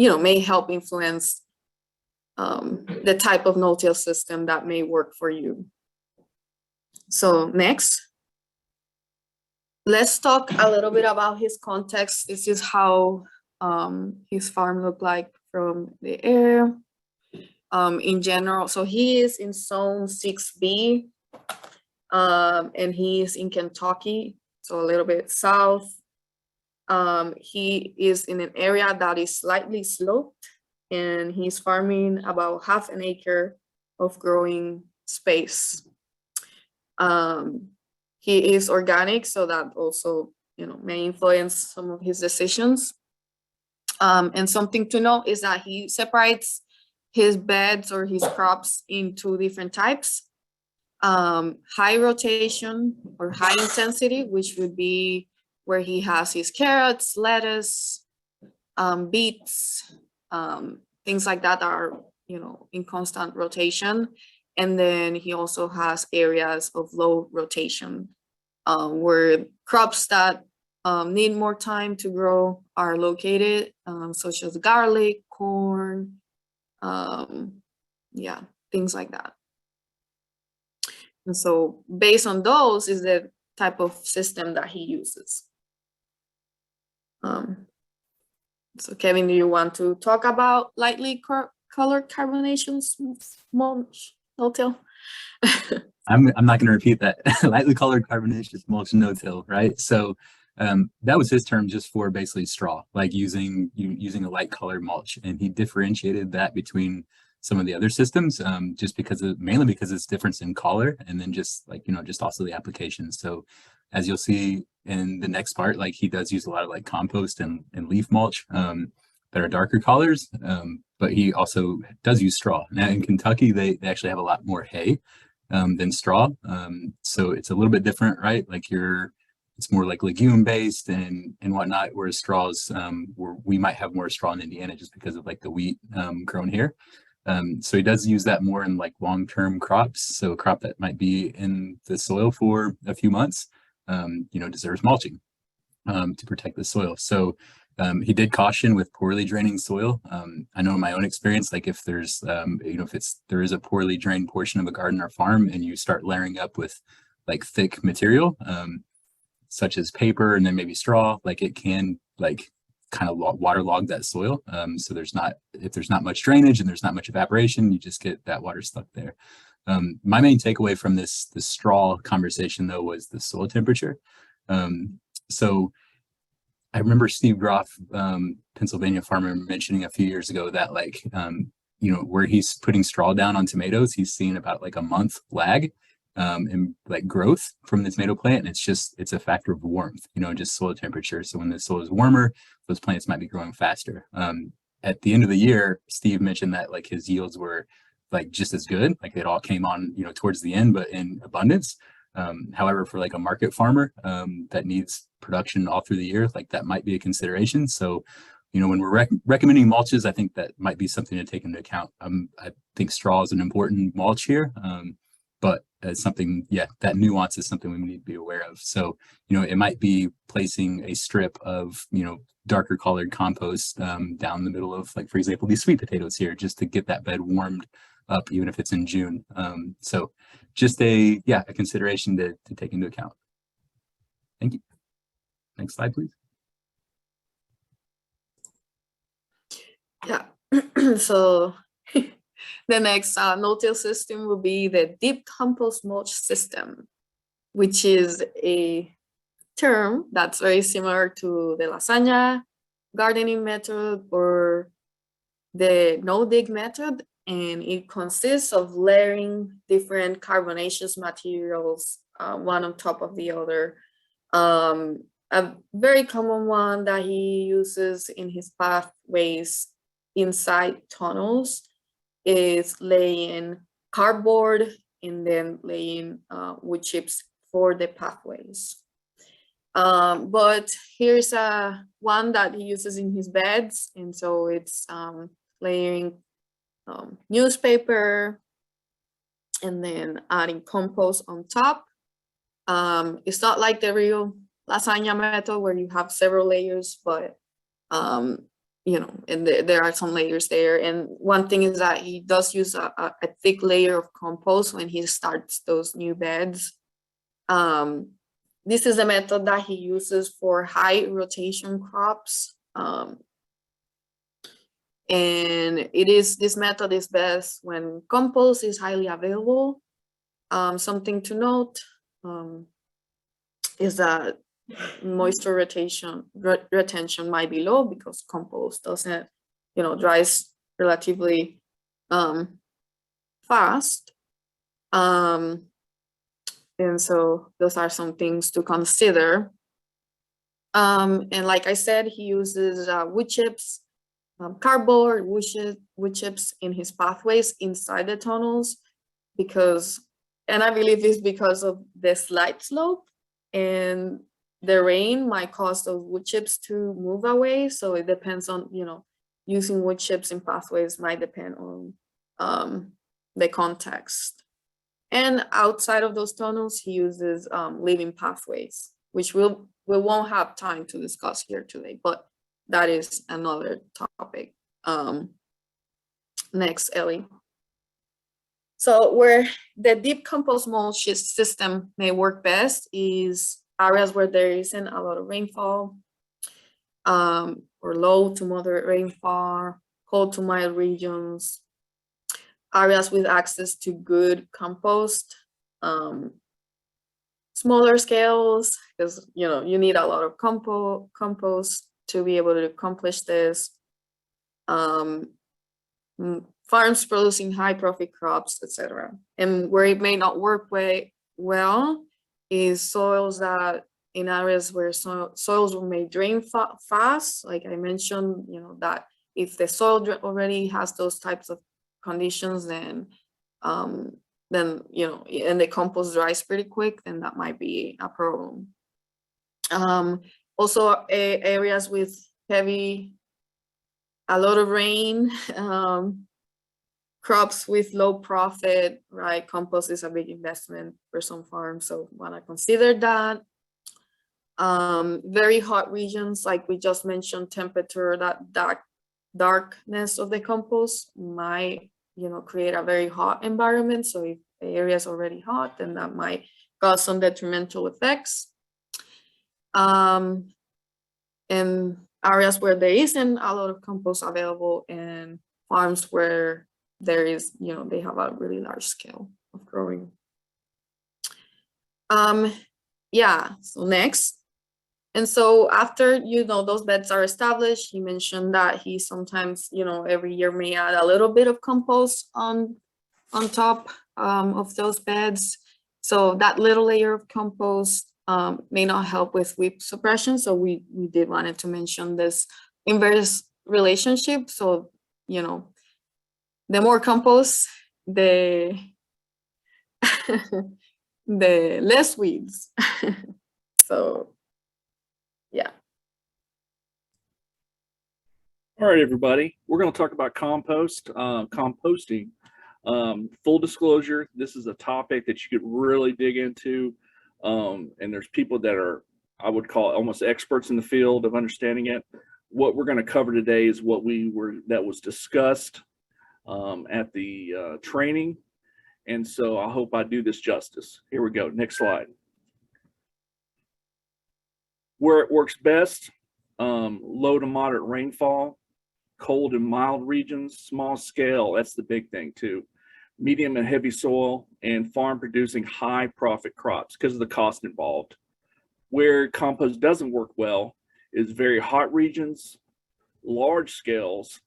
know, may help influence the type of no-till system that may work for you. So next, let's talk a little bit about his context. This is how his farm looked like from the air in general. So he is in zone 6B and he is in Kentucky, so a little bit south. He is in an area that is slightly sloped and he's farming about 1/2 acre of growing space. He is organic, so that also, you know, may influence some of his decisions. And something to note is that he separates his beds or his crops into different types. High rotation or high intensity, which would be where he has his carrots, lettuce, beets, things like that are, you know, in constant rotation. And then he also has areas of low rotation where crops that need more time to grow are located, such as garlic, corn, yeah, things like that. And so based on those is the type of system that he uses. So Kevin, do you want to talk about lightly colored carbonation mulch, no-till? I'm not going to repeat that. Lightly colored carbonaceous mulch no-till, right? So that was his term just for basically straw, like using a light colored mulch, and he differentiated that between some of the other systems, just because mainly because it's difference in color, and then just like, you know, just also the application. So as you'll see in the next part, like he does use a lot of like compost and leaf mulch that are darker colors, but he also does use straw. Now in Kentucky, they actually have a lot more hay than straw, so it's a little bit different, right? Like it's more like legume based and whatnot, whereas straws, we might have more straw in Indiana just because of like the wheat grown here. So he does use that more in like long-term crops. So a crop that might be in the soil for a few months, you know, deserves mulching to protect the soil. So he did caution with poorly draining soil. I know in my own experience, like if there's, you know, if there is a poorly drained portion of a garden or farm and you start layering up with like thick material, such as paper and then maybe straw, like it can like kind of waterlog that soil. So if there's not much drainage and there's not much evaporation, you just get that water stuck there. My main takeaway from this straw conversation though was the soil temperature. So I remember Steve Groff, Pennsylvania farmer, mentioning a few years ago that like, you know, where he's putting straw down on tomatoes, he's seeing about like a month lag and like growth from the tomato plant. And it's a factor of warmth, just soil temperature. So when the soil is warmer, those plants might be growing faster. At the end of the year, Steve mentioned that like his yields were like just as good, like it all came on, towards the end, but in abundance. However, for like a market farmer that needs production all through the year, like that might be a consideration. So, when we're recommending mulches, I think that might be something to take into account. I think straw is an important mulch here, but it's something, that nuance is something we need to be aware of. So, it might be placing a strip of, darker colored compost down the middle of, like, for example, these sweet potatoes here, just to get that bed warmed up, even if it's in June. So just a consideration to take into account. Thank you. Next slide, please. Yeah, so the next no-till system will be the deep compost mulch system, which is a term that's very similar to the lasagna gardening method or the no-dig method, and it consists of layering different carbonaceous materials one on top of the other. A very common one that he uses in his pathways inside tunnels is laying cardboard and then laying wood chips for the pathways. But here's one that he uses in his beds, and so it's layering newspaper and then adding compost on top. It's not like the real lasagna method where you have several layers, but and there are some layers there. And one thing is that he does use a thick layer of compost when he starts those new beds. This is a method that he uses for high rotation crops. And this method is best when compost is highly available. Something to note is that moisture retention might be low because compost doesn't, dries relatively fast. And so those are some things to consider. And like I said, he uses wood chips, cardboard, wood chips in his pathways inside the tunnels and I believe it's because of the slight slope, and the rain might cause those wood chips to move away. So it depends on, using wood chips in pathways might depend on the context. And outside of those tunnels, he uses living pathways, which we won't have time to discuss here today, but that is another topic. Next, Ellie. So where the deep compost mulch system may work best is areas where there isn't a lot of rainfall, or low to moderate rainfall, cold to mild regions, areas with access to good compost, smaller scales, because you need a lot of compost to be able to accomplish this. Farms producing high profit crops, etc. And where it may not work well is soils that in areas where soils may drain fast, like I mentioned, that if the soil already has those types of conditions, then and the compost dries pretty quick, then that might be a problem. Also areas with a lot of rain, crops with low profit, right? Compost is a big investment for some farms, so want to consider that. Very hot regions, like we just mentioned, temperature, that darkness of the compost might, create a very hot environment. So if the area is already hot, then that might cause some detrimental effects. And areas where there isn't a lot of compost available, and farms where there is, they have a really large scale of growing. So next. And so after, those beds are established, he mentioned that he sometimes, every year may add a little bit of compost on top of those beds. So that little layer of compost may not help with weed suppression. So we did wanted to mention this inverse relationship. So, you know, the more compost, the the less weeds. So, yeah. All right, everybody, we're going to talk about composting. Full disclosure, this is a topic that you could really dig into. And there's people that are, I would call almost experts in the field of understanding it. What we're going to cover today is that was discussed at the training. And so I hope I do this justice. Here we go. Next slide. Where it works best, low to moderate rainfall, cold and mild regions, small scale, that's the big thing too. Medium and heavy soil, and farm producing high profit crops because of the cost involved. Where compost doesn't work well is very hot regions, large scales,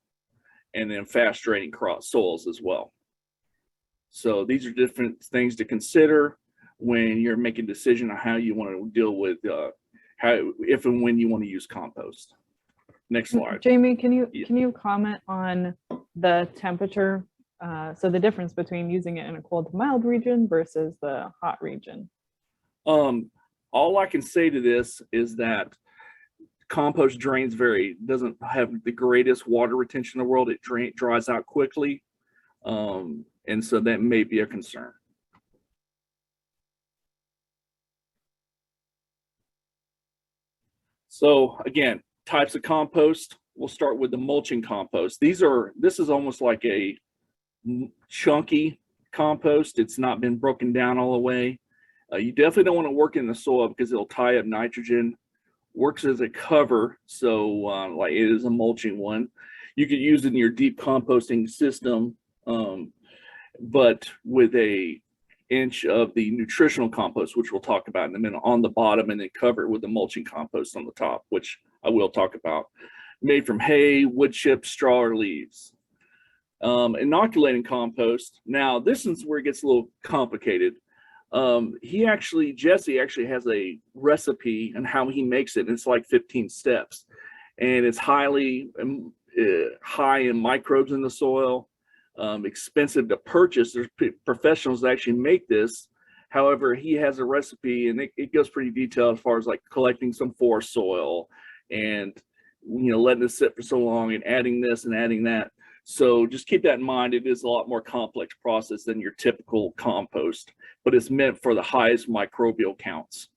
and then fast draining soils as well. So these are different things to consider when you're making a decision on how you want to deal with if and when you want to use compost. Next slide. Jamie, can you comment on the temperature? So the difference between using it in a cold to mild region versus the hot region. All I can say to this is that compost doesn't have the greatest water retention in the world. It dries out quickly. And so that may be a concern. So again, types of compost. We'll start with the mulching compost. This is almost like a chunky compost. It's not been broken down all the way. You definitely don't want to work in the soil because it'll tie up nitrogen. Works as a cover, so like it is a mulching one. You could use it in your deep composting system, but with a inch of the nutritional compost, which we'll talk about in a minute, on the bottom, and then cover it with the mulching compost on the top, which I will talk about. Made from hay, wood chips, straw, or leaves. Inoculating compost. Now, this is where it gets a little complicated. Jesse actually has a recipe on how he makes it. It's like 15 steps, and it's high in microbes in the soil. Expensive to purchase. There's professionals that actually make this. However, he has a recipe, and it goes pretty detailed as far as like collecting some forest soil and letting it sit for so long and adding this and adding that. So just keep that in mind. It is a lot more complex process than your typical compost, but it's meant for the highest microbial counts.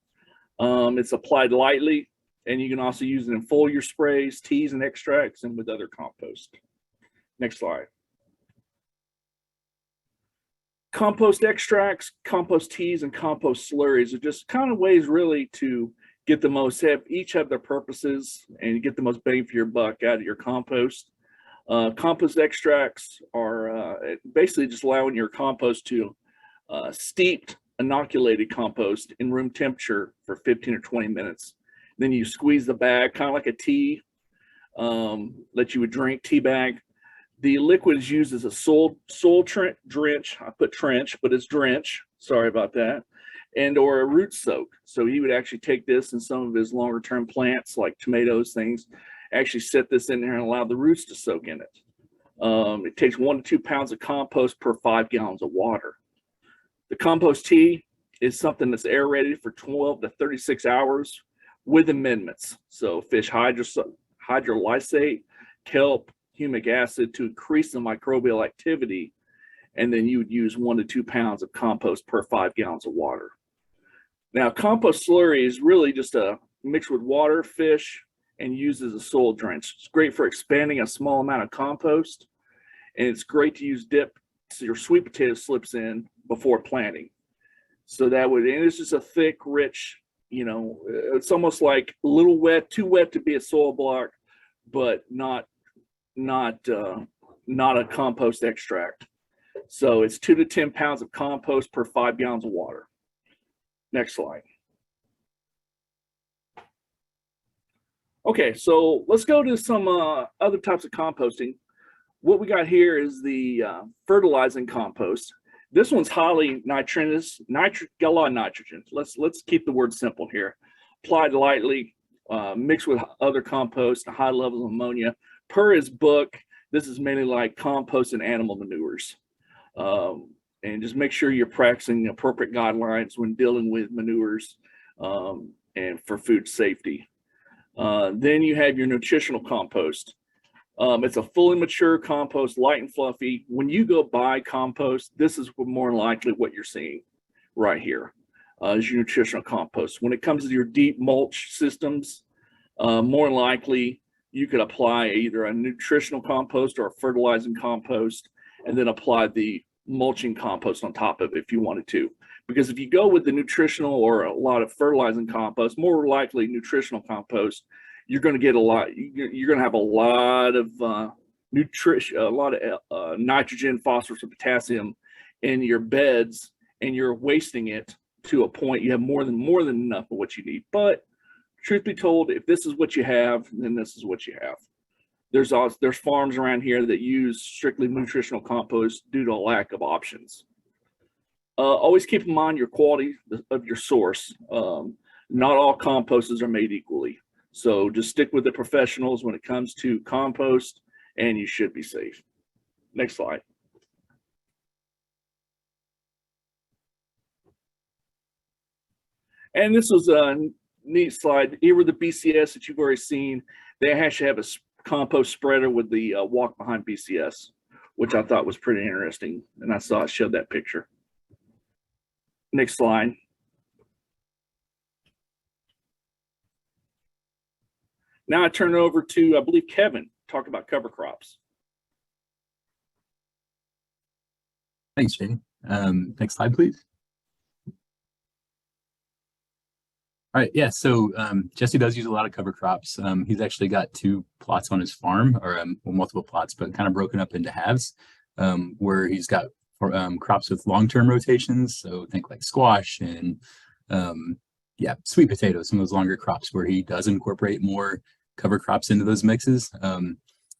It's applied lightly, and you can also use it in foliar sprays, teas and extracts, and with other compost. Next slide. Compost extracts, compost teas, and compost slurries are just kind of ways really to get the most, each have their purposes, and get the most bang for your buck out of your compost. Compost extracts are basically just allowing your compost to steeped, inoculated compost in room temperature for 15 or 20 minutes. Then you squeeze the bag, kind of like a tea that you would drink, tea bag. The liquid is used as a soil drench. I put trench, but it's drench. Sorry about that. And or a root soak. So he would actually take this and some of his longer term plants like tomatoes, things, actually set this in there and allow the roots to soak in it. It takes 1 to 2 pounds of compost per 5 gallons of water. The compost tea is something that's aerated for 12 to 36 hours with amendments. So fish hydrolysate, kelp, humic acid to increase the microbial activity. And then you would use 1 to 2 pounds of compost per 5 gallons of water. Now, compost slurry is really just a mix with water, fish, and used as a soil drench. It's great for expanding a small amount of compost, and it's great to use dip so your sweet potato slips in before planting. So that would, and it's just a thick, rich, it's almost like a little wet, too wet to be a soil block, but not a compost extract. So it's 2 to 10 pounds of compost per 5 gallons of water. Next slide. Okay, so let's go to some other types of composting. What we got here is the fertilizing compost. This one's highly nitrogenous, got a lot of nitrogen. Let's keep the word simple here. Applied lightly, mixed with other compost and high levels of ammonia. Per his book, this is mainly like compost and animal manures. And just make sure you're practicing appropriate guidelines when dealing with manures and for food safety. Then you have your nutritional compost. It's a fully mature compost, light and fluffy. When you go buy compost, this is more than likely what you're seeing right here is your nutritional compost. When it comes to your deep mulch systems, more than likely you could apply either a nutritional compost or a fertilizing compost, and then apply the mulching compost on top of it if you wanted to. Because if you go with the nutritional or a lot of fertilizing compost, more likely nutritional compost, you're going to get a lot. You're going to have a lot of nutrition, a lot of nitrogen, phosphorus, and potassium in your beds, and you're wasting it to a point you have more than enough of what you need. But truth be told, if this is what you have, then this is what you have. There's farms around here that use strictly nutritional compost due to a lack of options. Always keep in mind your quality of your source. Not all composters are made equally. So just stick with the professionals when it comes to compost, and you should be safe. Next slide. And this was a neat slide. Here were the BCS that you've already seen. They actually have a compost spreader with the walk behind BCS, which I thought was pretty interesting. And I saw I showed that picture. Next slide. Now I turn it over to, I believe, Kevin, talk about cover crops. Thanks, Jay. Next slide, please. All right, yeah, so Jesse does use a lot of cover crops. He's actually got 2 plots on his farm, or well, multiple plots, but kind of broken up into halves, where he's got crops with long-term rotations. So think like squash and yeah, sweet potatoes, some of those longer crops where he does incorporate more cover crops into those mixes.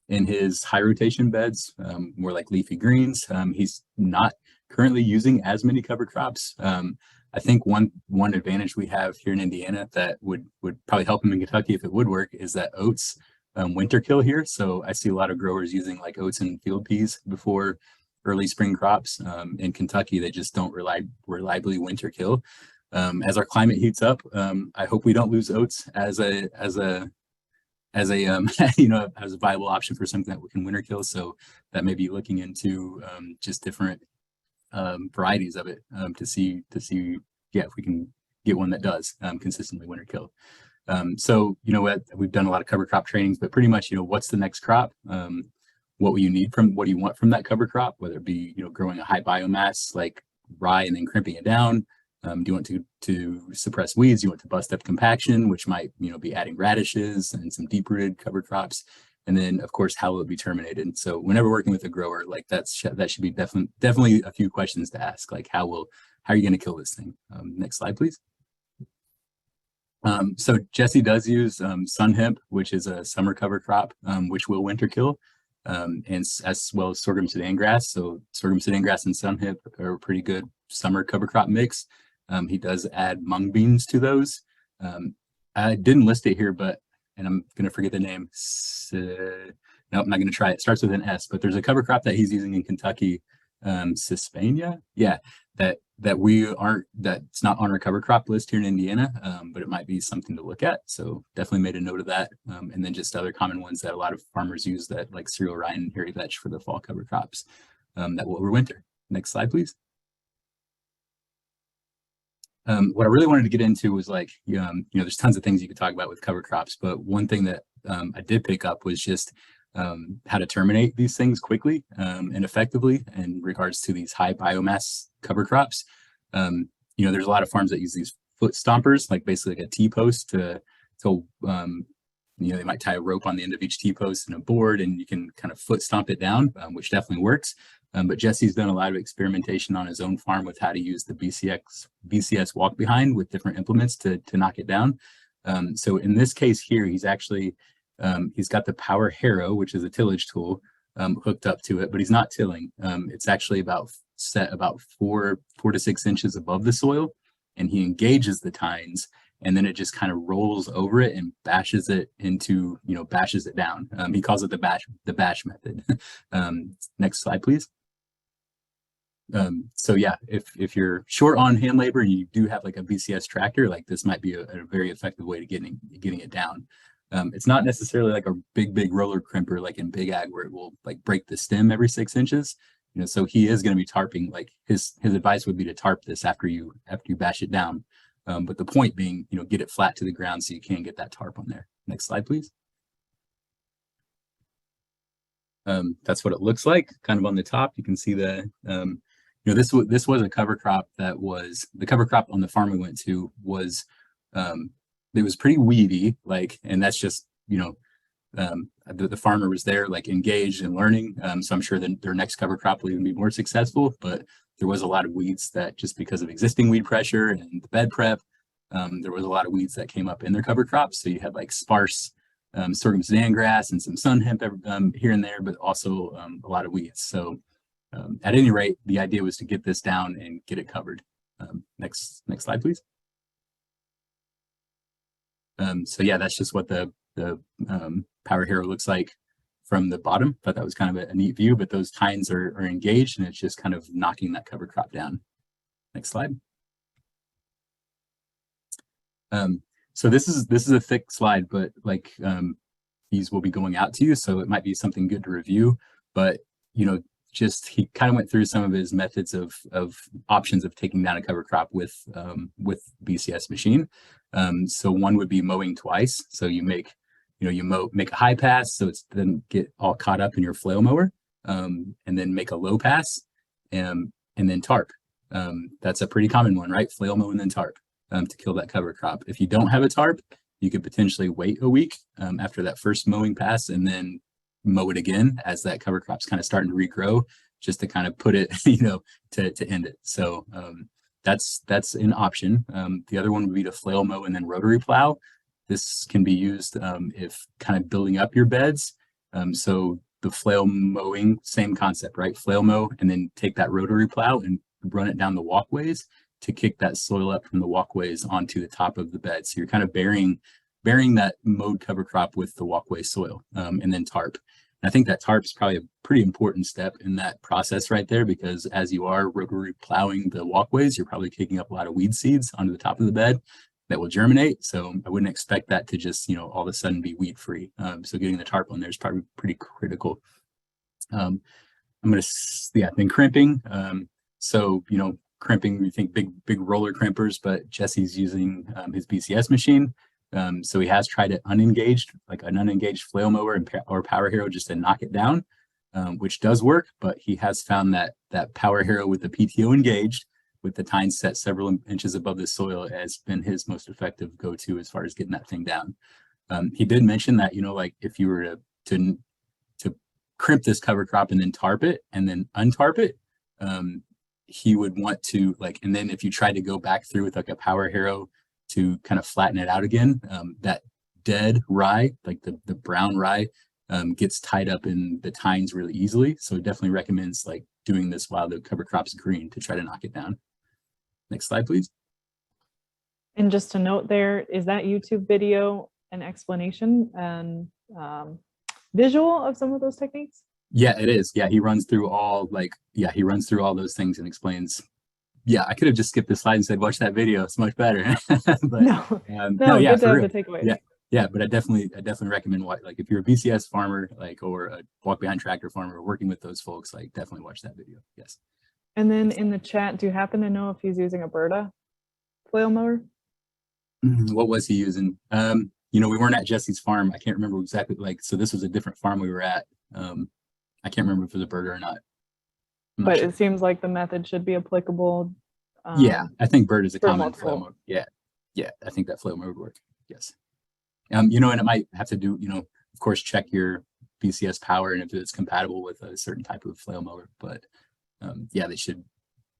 In his high rotation beds, more like leafy greens, he's not currently using as many cover crops. I think one advantage we have here in Indiana that would probably help him in Kentucky if it would work is that oats winter kill here. So I see a lot of growers using like oats and field peas before early spring crops. In Kentucky, they just don't reliably winter kill. As our climate heats up, I hope we don't lose oats as a you know, as a viable option for something that we can winter kill. So that may be looking into just different varieties of it to see yeah, if we can get one that does consistently winter kill. So you know what, we've done a lot of cover crop trainings, but pretty much, you know, what's the next crop? What do you want from that cover crop, whether it be, you know, growing a high biomass like rye and then crimping it down. Do you want to suppress weeds? Do you want to bust up compaction, which might, you know, be adding radishes and some deep rooted cover crops? And then of course, how will it be terminated? So whenever working with a grower, like that should be definitely a few questions to ask, like how are you going to kill this thing? Next slide, please. So Jesse does use sun hemp, which is a summer cover crop, which will winter kill, and as well as sorghum Sudan grass. So sorghum Sudan grass and sun hemp are a pretty good summer cover crop mix. He does add mung beans to those. I didn't list it here, and I'm going to forget the name. No, I'm not going to try it. It starts with an S, but there's a cover crop that he's using in Kentucky, Cispania. Yeah, that's not on our cover crop list here in Indiana, but it might be something to look at. So definitely made a note of that. And then just other common ones that a lot of farmers use, that like cereal rye and hairy vetch for the fall cover crops that will overwinter. Next slide, please. What I really wanted to get into was like, you know, there's tons of things you could talk about with cover crops, but one thing that I did pick up was just how to terminate these things quickly and effectively in regards to these high biomass cover crops. You know, there's a lot of farms that use these foot stompers, like basically like a T-post to you know, they might tie a rope on the end of each T-post and a board, and you can kind of foot stomp it down, which definitely works. But Jesse's done a lot of experimentation on his own farm with how to use the BCS walk behind with different implements to knock it down. So in this case here, he's actually, he's got the Power Harrow, which is a tillage tool, hooked up to it, but he's not tilling. It's actually about set about 4 to 6 inches above the soil, and he engages the tines, and then it just kind of rolls over it and bashes it into, bashes it down. He calls it the bash method. Next slide, please. So yeah, if you're short on hand labor and you do have like a BCS tractor, like this might be a very effective way to getting it down. It's not necessarily like a big roller crimper like in big ag where it will like break the stem every 6 inches. So he is going to be tarping. Like his advice would be to tarp this after you bash it down. But the point being, get it flat to the ground so you can get that tarp on there. Next slide, please. That's what it looks like. Kind of on the top, you can see the this was a cover crop that was the cover crop on the farm we went to was it was pretty weedy, like, and that's just the farmer was there like engaged and learning, so I'm sure that their next cover crop will even be more successful. But there was a lot of weeds that, just because of existing weed pressure and the bed prep, there was a lot of weeds that came up in their cover crops. So you had like sparse sorghum Sudan grass and some sun hemp here and there, but also a lot of weeds. So at any rate, the idea was to get this down and get it covered. Next slide, please. So yeah, that's just what the Power Hero looks like from the bottom. Thought that was kind of a neat view, but those tines are engaged and it's just kind of knocking that cover crop down. Next slide. So this is a thick slide, but like these will be going out to you, so it might be something good to review. But just he kind of went through some of his methods of options of taking down a cover crop with BCS machine. So one would be mowing twice. So you make make a high pass, so it's then get all caught up in your flail mower, and then make a low pass, and then tarp. That's a pretty common one, right? Flail mow and then tarp to kill that cover crop. If you don't have a tarp, you could potentially wait a week after that first mowing pass and then mow it again as that cover crop's kind of starting to regrow, just to kind of put it, to end it. So that's an option. The other one would be to flail mow and then rotary plow. This can be used if kind of building up your beds. So the flail mowing, same concept, right? Flail mow and then take that rotary plow and run it down the walkways to kick that soil up from the walkways onto the top of the bed. So you're kind of burying that mowed cover crop with the walkway soil, and then tarp. And I think that tarp is probably a pretty important step in that process right there, because as you are rotary plowing the walkways, you're probably kicking up a lot of weed seeds onto the top of the bed that will germinate. So I wouldn't expect that to just, all of a sudden be weed free. So getting the tarp on there is probably pretty critical. I'm going to, then crimping. So, crimping, we think big roller crimpers, but Jesse's using his BCS machine. So he has tried it unengaged, like an unengaged flail mower or Power Hero, just to knock it down, which does work. But he has found that Power Hero with the PTO engaged, with the tines set several inches above the soil, has been his most effective go-to as far as getting that thing down. He did mention that, like if you were to crimp this cover crop and then tarp it and then untarp it, he would want to and then if you try to go back through with like a Power Hero to kind of flatten it out again, that dead rye, like the brown rye, gets tied up in the tines really easily. So it definitely recommends doing this while the cover crop's green to try to knock it down. Next slide, please. And just to note there, is that YouTube video an explanation and visual of some of those techniques? Yeah, it is. Yeah, he runs through all those things and explains. Yeah, I could have just skipped this slide and said, watch that video. It's much better. But, no, yeah, good to have real. the takeaways. Yeah, but I definitely recommend if you're a BCS farmer, or a walk behind tractor farmer working with those folks, definitely watch that video. Yes. And then in the chat, do you happen to know if he's using a Berta flail mower? What was he using? We weren't at Jesse's farm. I can't remember exactly. So this was a different farm we were at. I can't remember if it was a Berta or not. But sure. It seems like the method should be applicable. Yeah, I think Berta is a common multiple. flail mower. Yeah, I think that flail mower would work. Yes. And it might have to do, of course, check your BCS power and if it's compatible with a certain type of flail mower. But yeah, they should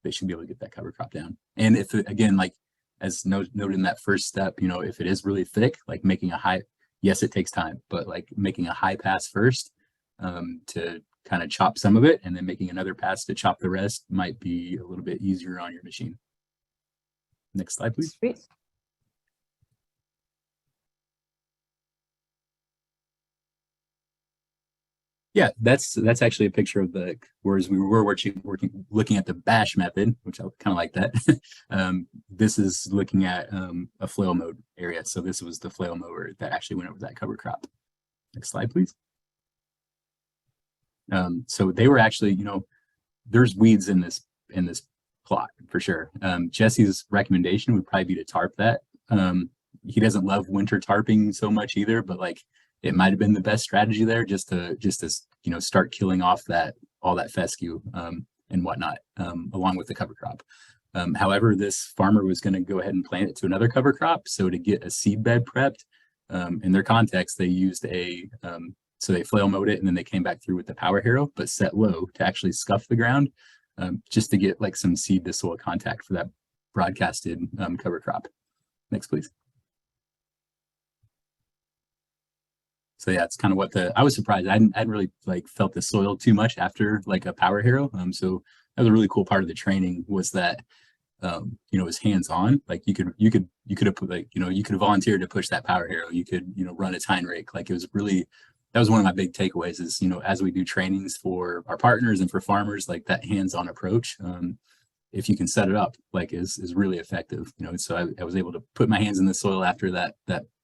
be able to get that cover crop down. And if it, again, as noted in that first step, if it is really thick, making a high, yes, it takes time, but making a high pass first to kind of chop some of it and then making another pass to chop the rest might be a little bit easier on your machine. Next slide, please. Great. Yeah, that's actually a picture of the, whereas we were looking at the bash method, which I kind of like that. This is looking at a flail mode area. So this was the flail mower that actually went over that cover crop. Next slide, please. So they were actually, there's weeds in this plot for sure. Jesse's recommendation would probably be to tarp that. He doesn't love winter tarping so much either, but like it might have been the best strategy there just to start killing off all that fescue and whatnot along with the cover crop. However, this farmer was going to go ahead and plant it to another cover crop. So to get a seed bed prepped, in their context, they used so they flail mowed it and then they came back through with the power harrow, but set low to actually scuff the ground just to get like some seed to soil contact for that broadcasted cover crop. Next, please. So yeah, it's kind of what I was surprised. I hadn't really like felt the soil too much after like a power harrow. So that was a really cool part of the training was that, it was hands-on. Like you could have put like, you could have volunteered to push that power harrow. You could, run a tine rake. Like it was really, that was one of my big takeaways is, as we do trainings for our partners and for farmers, like that hands-on approach, if you can set it up, like is really effective, so I was able to put my hands in the soil after that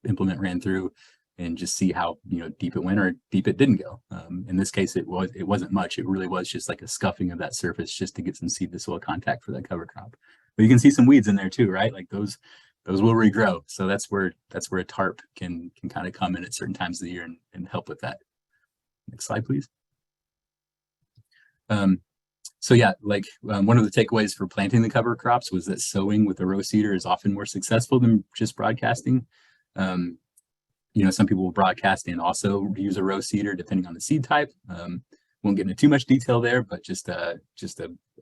implement ran through and just see how, deep it went or deep it didn't go. In this case, it wasn't much. It really was just like a scuffing of that surface just to get some seed to soil contact for that cover crop. But you can see some weeds in there too, right? Like those will regrow. So that's where a tarp can kind of come in at certain times of the year and help with that. Next slide, please. So yeah, like one of the takeaways for planting the cover crops was that sowing with a row seeder is often more successful than just broadcasting. Some people will broadcast and also use a row seeder depending on the seed type. Won't get into too much detail there, but just a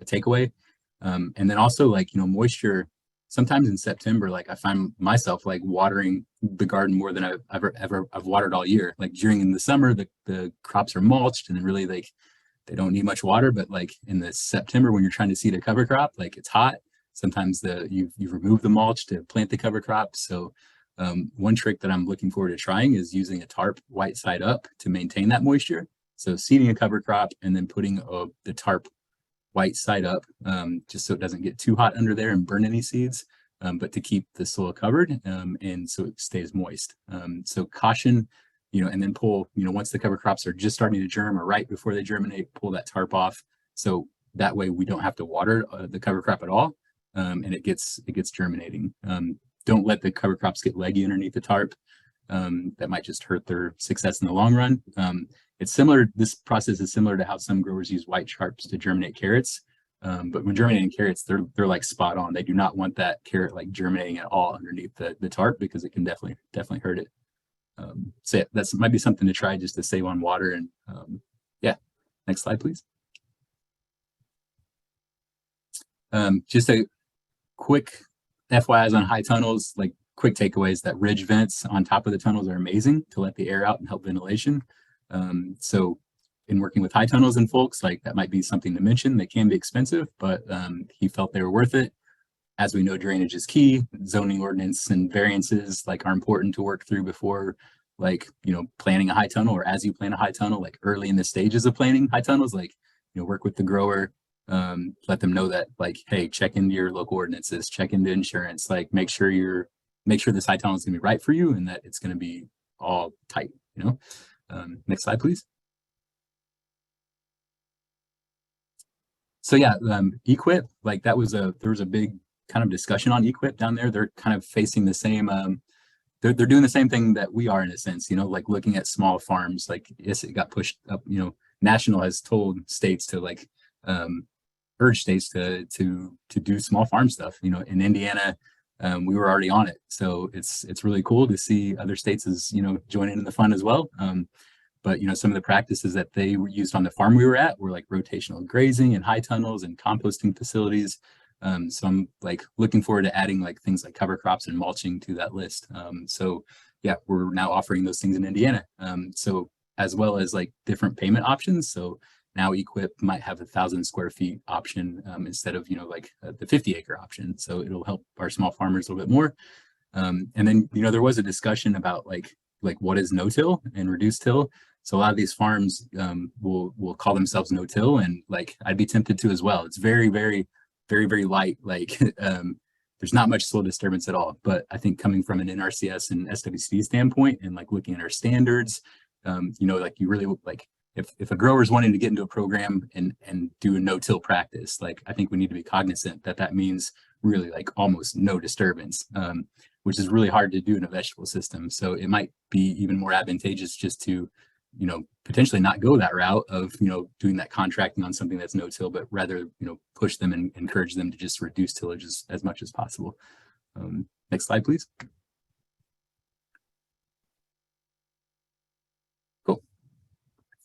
takeaway. And then also like, moisture, sometimes in September, like I find myself like watering the garden more than I've watered all year. Like during the summer, the crops are mulched and really like they don't need much water, but like in the September when you're trying to seed a cover crop, like it's hot. Sometimes you've removed the mulch to plant the cover crop. So one trick that I'm looking forward to trying is using a tarp white side up to maintain that moisture. So seeding a cover crop and then putting the tarp white side up just so it doesn't get too hot under there and burn any seeds, but to keep the soil covered and so it stays moist. So caution, and then pull, once the cover crops are just starting to germ or right before they germinate, pull that tarp off. So that way we don't have to water the cover crop at all and it gets germinating. Don't let the cover crops get leggy underneath the tarp. That might just hurt their success in the long run. It's similar. This process is similar to how some growers use white tarps to germinate carrots. But when germinating carrots, they're like spot on. They do not want that carrot like germinating at all underneath the tarp because it can definitely hurt it. So yeah, that might be something to try just to save on water. And yeah, next slide, please. Just a quick FYIs on high tunnels, like quick takeaways that ridge vents on top of the tunnels are amazing to let the air out and help ventilation. So in working with high tunnels and folks, like that might be something to mention. They can be expensive, but he felt they were worth it. As we know, drainage is key. Zoning ordinance and variances like are important to work through before planning a high tunnel or as you plan a high tunnel, like early in the stages of planning high tunnels, like, work with the grower, let them know that like, hey, check into your local ordinances, check into insurance, like make sure this high tunnel is gonna be right for you and that it's gonna be all tight, Next slide, please. So yeah, equip, like there was a big kind of discussion on equip down there. They're kind of facing the same, they're doing the same thing that we are in a sense, like looking at small farms, like yes, it got pushed up, national has told states to like, urge states to do small farm stuff, in Indiana, we were already on it. So it's really cool to see other states as, joining in the fun as well. But, some of the practices that they used on the farm we were at were like rotational grazing and high tunnels and composting facilities. So I'm like looking forward to adding like things like cover crops and mulching to that list. So yeah, we're now offering those things in Indiana. So as well as like different payment options. So now Equip might have 1,000 square feet option instead of, like the 50-acre option. So it'll help our small farmers a little bit more. And then, there was a discussion about like what is no-till and reduced till. So a lot of these farms will call themselves no-till, and like I'd be tempted to as well. It's very, very, very, very light. Like there's not much soil disturbance at all. But I think coming from an NRCS and SWCD standpoint, and like looking at our standards, like you really like if a grower is wanting to get into a program and do a no-till practice, like I think we need to be cognizant that that means really like almost no disturbance, which is really hard to do in a vegetable system. So it might be even more advantageous just to, potentially not go that route of, doing that contracting on something that's no-till, but rather, push them and encourage them to just reduce tillage as much as possible. Next slide, please. Cool.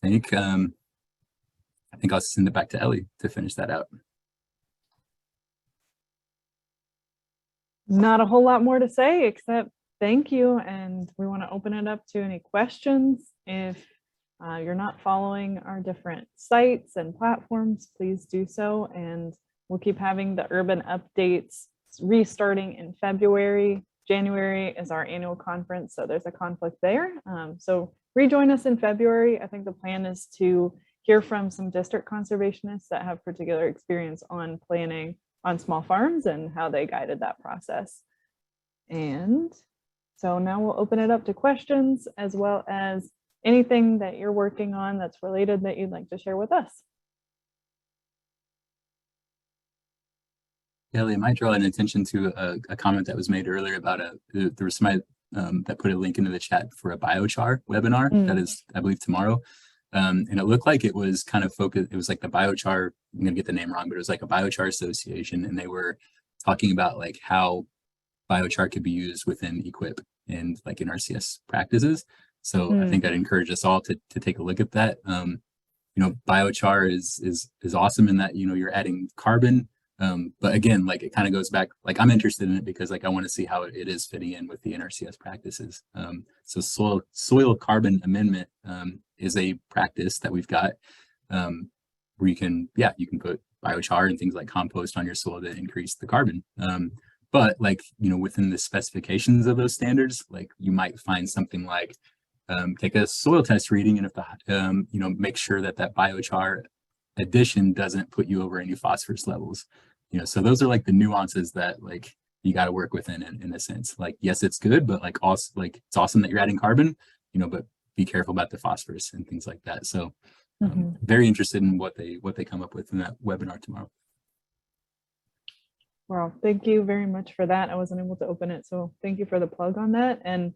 I think I'll send it back to Ellie to finish that out. Not a whole lot more to say except thank you, and we want to open it up to any questions. If you're not following our different sites and platforms, please do so, and we'll keep having the urban updates restarting in February. January is our annual conference, so there's a conflict there. So rejoin us in February. I think the plan is to hear from some district conservationists that have particular experience on planning on small farms and how they guided that process. And so now we'll open it up to questions, as well as anything that you're working on that's related that you'd like to share with us. Ellie, I might draw an attention to a comment that was made earlier about there was somebody that put a link into the chat for a biochar webinar that is, I believe, tomorrow. And it looked like it was kind of focused, it was like the biochar, I'm gonna get the name wrong, but it was like a biochar association, and they were talking about like how biochar could be used within Equip and like in RCS practices. So I think I'd encourage us all to take a look at that. Biochar is awesome in that, you're adding carbon. But again, like it kind of goes back, like I'm interested in it because like I want to see how it is fitting in with the NRCS practices. So soil carbon amendment is a practice that we've got where you can put biochar and things like compost on your soil to increase the carbon. But like, within the specifications of those standards, like you might find something like take a soil test reading, and if the make sure that biochar addition doesn't put you over any phosphorus levels. So those are like the nuances that like you got to work within in a sense. Like, yes, it's good, but like also like it's awesome that you're adding carbon, but be careful about the phosphorus and things like that. So very interested in what they come up with in that webinar tomorrow. Well, thank you very much for that. I wasn't able to open it, so thank you for the plug on that. And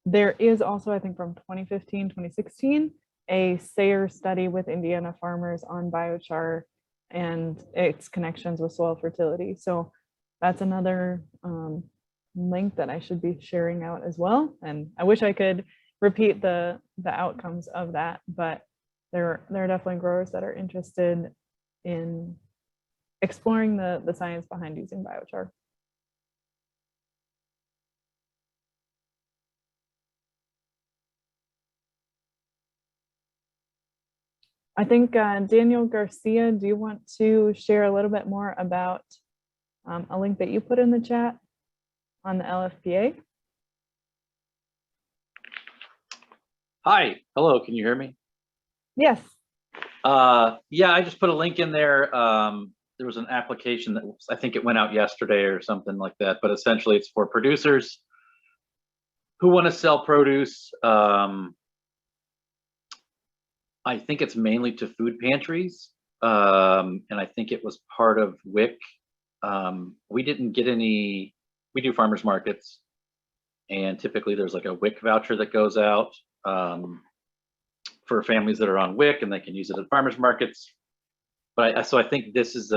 there is also, I think from 2015, 2016, a SARE study with Indiana farmers on biochar and its connections with soil fertility. So that's another link that I should be sharing out as well. And I wish I could repeat the outcomes of that, but there are definitely growers that are interested in exploring the science behind using biochar. I think Daniel Garcia, do you want to share a little bit more about a link that you put in the chat on the LFPA? Hi, hello, can you hear me? Yes. Yeah, I just put a link in there. There was an application that I think it went out yesterday or something like that, but essentially it's for producers who want to sell produce. I think it's mainly to food pantries, and I think it was part of WIC. We didn't get any, we do farmers markets, and typically there's like a WIC voucher that goes out for families that are on WIC, and they can use it at farmers markets. But so I think this is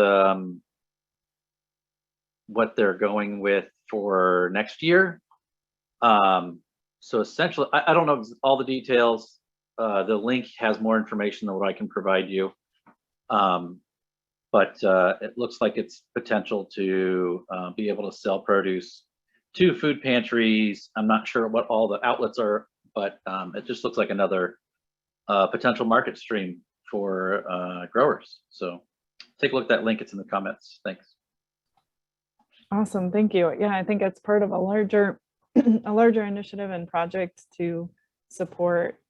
what they're going with for next year. So essentially, I don't know all the details. The link has more information than what I can provide you. But it looks like it's potential to be able to sell produce to food pantries. I'm not sure what all the outlets are, but it just looks like another potential market stream for growers. So take a look at that link. It's in the comments. Thanks. Awesome, thank you. Yeah, I think it's part of a larger, a larger initiative and project to support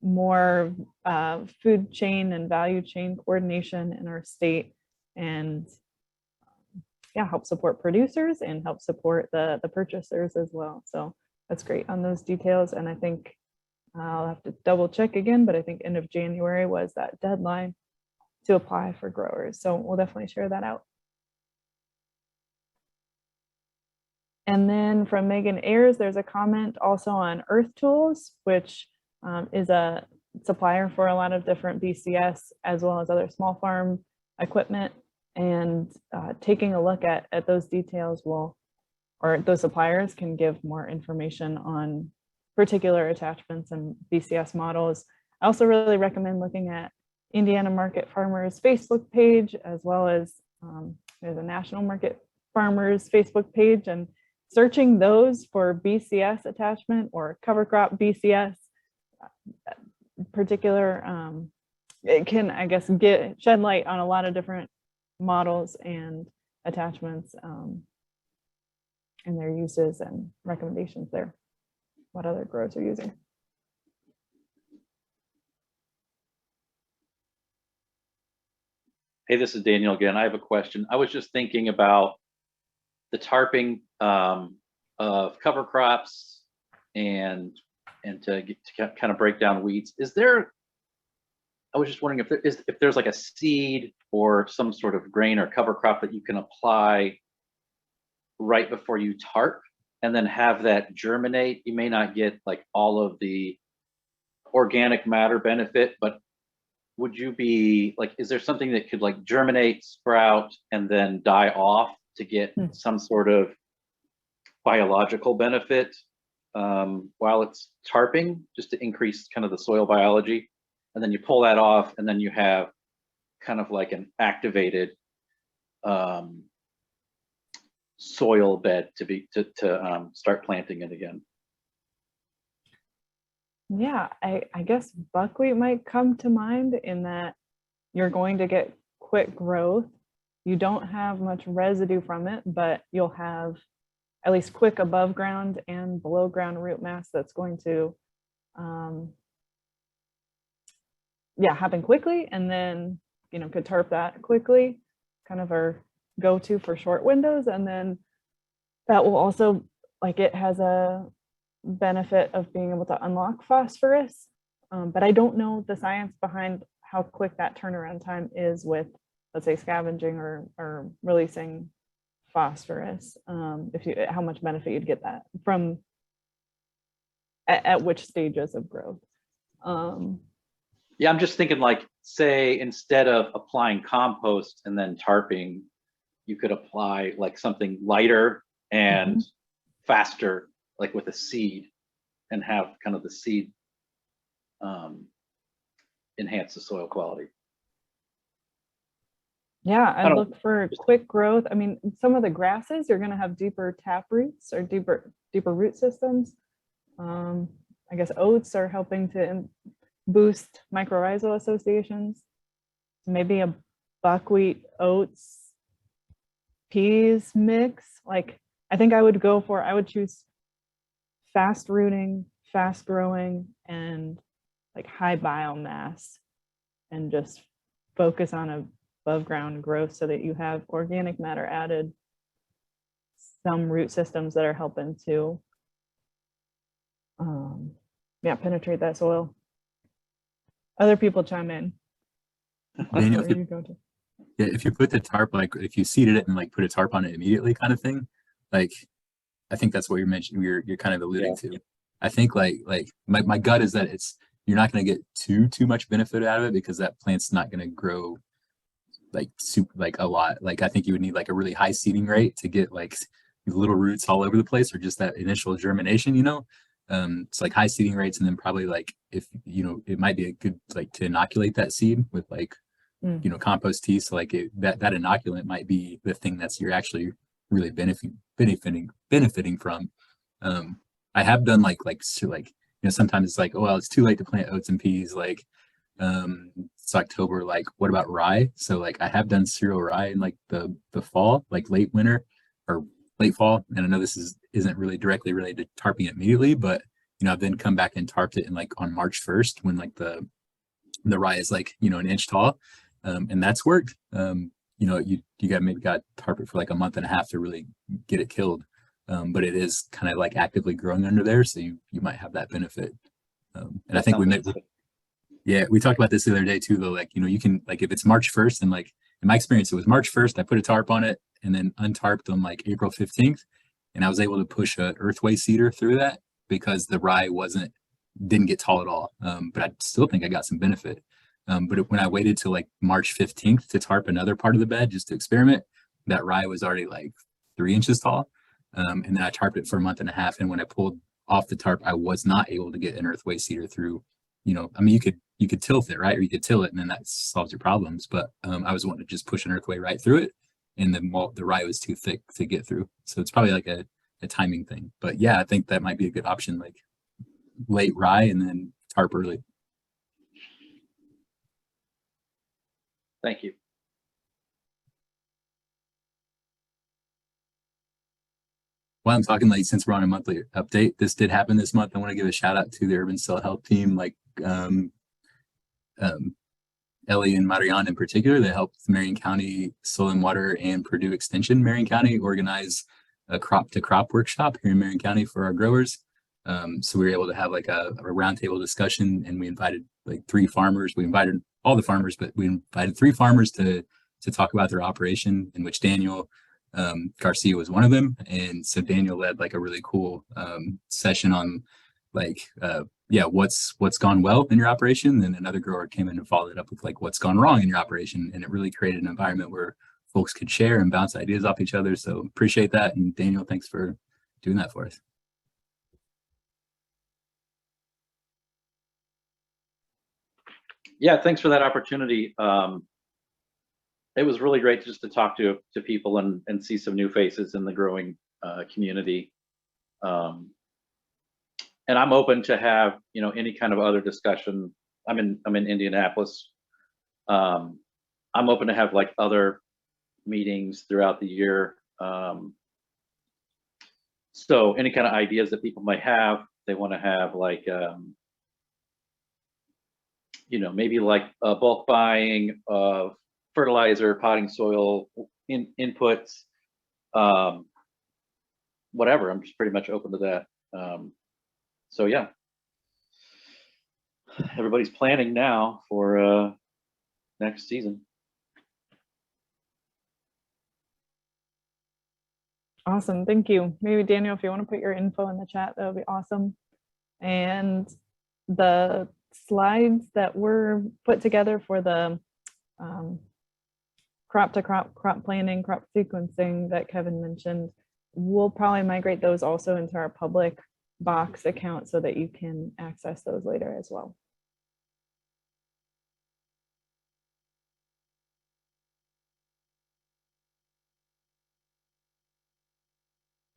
more food chain and value chain coordination in our state, and yeah, help support producers and help support the purchasers as well. So that's great on those details. And I think I'll have to double check again, but I think end of January was that deadline to apply for growers. So we'll definitely share that out. And then from Megan Ayers, there's a comment also on Earth Tools, which is a supplier for a lot of different BCS as well as other small farm equipment. And taking a look at those details will, or those suppliers can give more information on particular attachments and BCS models. I also really recommend looking at Indiana Market Farmers Facebook page, as well as there's a National Market Farmers Facebook page, and searching those for BCS attachment or cover crop BCS particular, it can, I guess, shed light on a lot of different models and attachments and their uses and recommendations there, what other growers are using. Hey, this is Daniel again. I have a question. I was just thinking about the tarping of cover crops and to kind of break down weeds. I was just wondering if there's like a seed or some sort of grain or cover crop that you can apply right before you tarp and then have that germinate. You may not get like all of the organic matter benefit, but would you be like, is there something that could like germinate, sprout, and then die off to get some sort of biological benefit while it's tarping, just to increase kind of the soil biology? And then you pull that off, and then you have kind of like an activated soil bed to start planting it again. Yeah, I guess buckwheat might come to mind in that you're going to get quick growth. You don't have much residue from it, but you'll have at least quick above ground and below ground root mass that's going to happen quickly, and then could tarp that quickly, kind of our go-to for short windows. And then that will also, like, it has a benefit of being able to unlock phosphorus, but I don't know the science behind how quick that turnaround time is with, let's say, scavenging or releasing phosphorus. How much benefit you'd get that from at which stages of growth. Yeah, I'm just thinking, like, say instead of applying compost and then tarping, you could apply like something lighter and faster, like with a seed, and have kind of the seed enhance the soil quality. Yeah, I look for quick growth. I mean, some of the grasses, you're going to have deeper tap roots or deeper root systems. I guess oats are helping to boost mycorrhizal associations. Maybe a buckwheat, oats, peas mix. Like, I think I would choose fast rooting, fast growing, and like high biomass, and just focus on above ground growth so that you have organic matter added, some root systems that are helping to penetrate that soil. Other people chime in. Daniel, if you put the tarp, like if you seeded it and like put a tarp on it immediately kind of thing, like I think that's what you're mentioning, you're kind of alluding to. I think like my gut is that you're not going to get too much benefit out of it, because that plant's not going to grow like a lot. Like I think you would need like a really high seeding rate to get like little roots all over the place, or just that initial germination, it's like high seeding rates. And then probably like, if it might be a good, like, to inoculate that seed with like compost tea. So like that inoculant might be the thing you're actually really benefiting from. I have done sometimes it's like, oh well, it's too late to plant oats and peas, like It's October, like what about rye? So like I have done cereal rye in like the fall, like late winter or late fall. And I know this isn't really directly related to tarping it immediately, but I've then come back and tarped it in like on March 1st when like the rye is like, an inch tall. And that's worked. You got tarp it for like a month and a half to really get it killed. But it is kind of like actively growing under there. So you might have that benefit. And I think we talked about this the other day too, though. Like, you can, like, if it's March 1st, and like in my experience, it was March 1st, I put a tarp on it and then untarped on like April 15th. And I was able to push a earthway seeder through that because the rye didn't get tall at all. But I still think I got some benefit. But when I waited till like March 15th to tarp another part of the bed just to experiment, that rye was already like 3 inches tall. And then I tarped it for a month and a half. And when I pulled off the tarp, I was not able to get an earthway seeder through. I mean, you could tilt it, right? Or you could till it and then that solves your problems. But I was wanting to just push an earthway right through it. And the rye was too thick to get through. So it's probably like a timing thing. But yeah, I think that might be a good option, like late rye and then tarp early. Thank you. While I'm talking, like, since we're on a monthly update, this did happen this month. I want to give a shout out to the urban soil health team, like Ellie and Marianne in particular, that helped Marion County Soil and Water and Purdue Extension Marion County organize a crop to crop workshop here in Marion County for our growers. So we were able to have like a roundtable discussion, and we invited like 3 farmers. We invited all the farmers, but we invited 3 farmers to talk about their operation, in which Daniel Garcia was one of them. And so Daniel led like a really cool session on like what's gone well in your operation. Then another grower came in and followed it up with like what's gone wrong in your operation, and it really created an environment where folks could share and bounce ideas off each other. So appreciate that, and Daniel, thanks for doing that for us. Yeah, thanks for that opportunity. It was really great just to talk to people and see some new faces in the growing community. And I'm open to have any kind of other discussion. I'm in Indianapolis. I'm open to have like other meetings throughout the year. So any kind of ideas that people might have, they want to have like maybe like bulk buying of fertilizer, potting soil, inputs, whatever. I'm just pretty much open to that. So yeah, everybody's planning now for next season. Awesome, thank you. Maybe Daniel, if you want to put your info in the chat, that would be awesome. And the slides that were put together for the crop to crop planning, crop sequencing that Kevin mentioned, we'll probably migrate those also into our public box account so that you can access those later as well.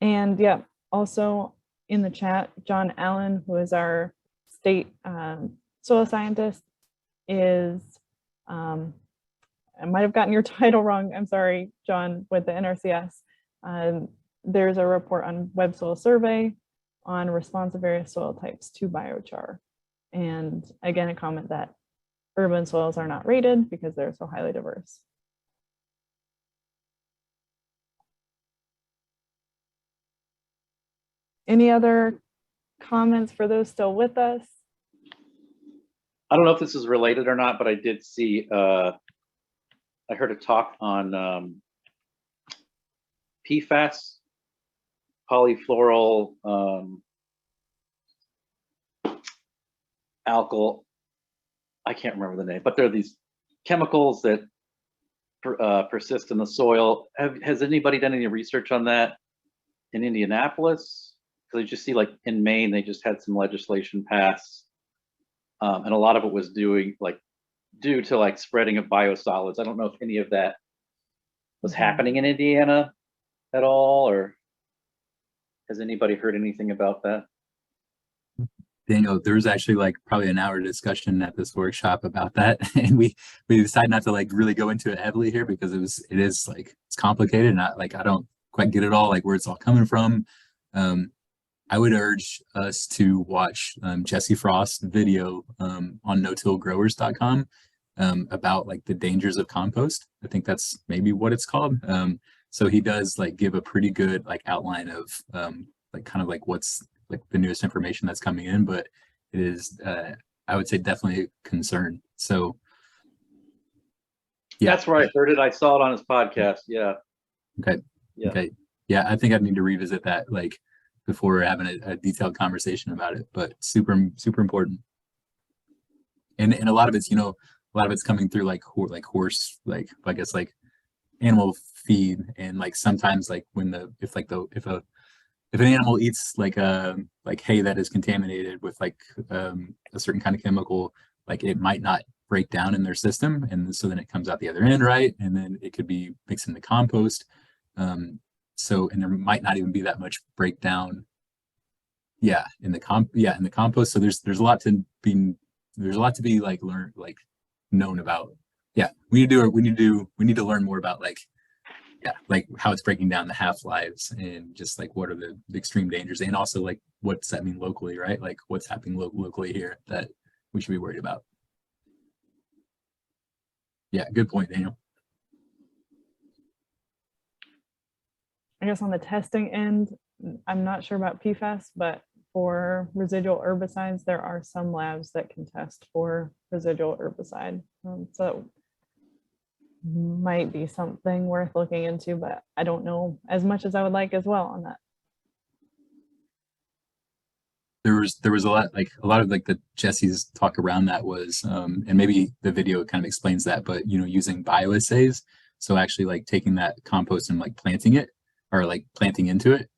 And yeah, also in the chat, John Allen, who is our state soil scientist, is, I might have gotten your title wrong, I'm sorry, John, with the NRCS. There's a report on web soil survey on response of various soil types to biochar. And again, a comment that urban soils are not rated because they're so highly diverse. Any other comments for those still with us? I don't know if this is related or not, but I did see, I heard a talk on PFAS, polyfluoral alkyl, I can't remember the name, but there are these chemicals that persist in the soil. Has anybody done any research on that in Indianapolis? Because I just see like in Maine, they just had some legislation passed. And a lot of it was due to like spreading of biosolids. I don't know if any of that was happening in Indiana at all, or has anybody heard anything about that? Daniel, there was actually like probably an hour discussion at this workshop about that, and we decided not to like really go into it heavily here because it is like it's complicated, and I don't quite get it all, like where it's all coming from. I would urge us to watch Jesse Frost's video on no-tillgrowers.com about like the dangers of compost. I think that's maybe what it's called. So he does like give a pretty good like outline of like kind of like what's like the newest information that's coming in, but it is I would say definitely a concern. So yeah, That's where I heard it. I saw it on his podcast. Yeah. okay. Yeah. Okay. Yeah, I think I need to revisit that like before we're having a detailed conversation about it, but super important. And a lot of it's, a lot of it's coming through like horse, like I guess like animal feed, and like sometimes like when if an animal eats like hay that is contaminated with like a certain kind of chemical, like it might not break down in their system, and so then it comes out the other end, right? And then it could be mixed in the compost. And there might not even be that much breakdown. Yeah, in the compost. So there's a lot to be like learned, like known about. Yeah, we need to learn more about like how it's breaking down the half-lives, and just like what are the extreme dangers, and also like what's that mean locally, right? Like what's happening locally here that we should be worried about. Yeah, good point, Daniel. I guess on the testing end, I'm not sure about PFAS, but for residual herbicides, there are some labs that can test for residual herbicide. So might be something worth looking into, but I don't know as much as I would like as well on that. There was a lot of like the Jesse's talk around that was and maybe the video kind of explains that, but using bioassays, so actually like taking that compost and like planting it, or like planting into it,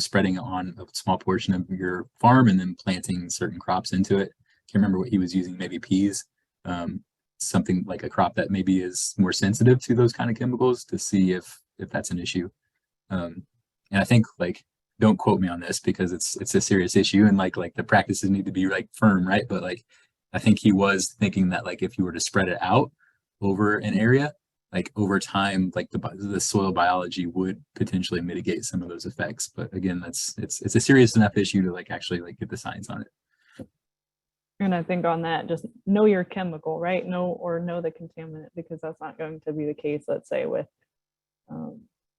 spreading it on a small portion of your farm and then planting certain crops into it. Can't remember what he was using, maybe peas, something like a crop that maybe is more sensitive to those kind of chemicals, to see if that's an issue. And I think like, don't quote me on this because it's a serious issue, and like the practices need to be like firm, right? But like I think he was thinking that like if you were to spread it out over an area, like over time, like the soil biology would potentially mitigate some of those effects. But again, it's a serious enough issue to like actually like get the science on it. And I think on that, just know your chemical, right? Know the contaminant, because that's not going to be the case, let's say, with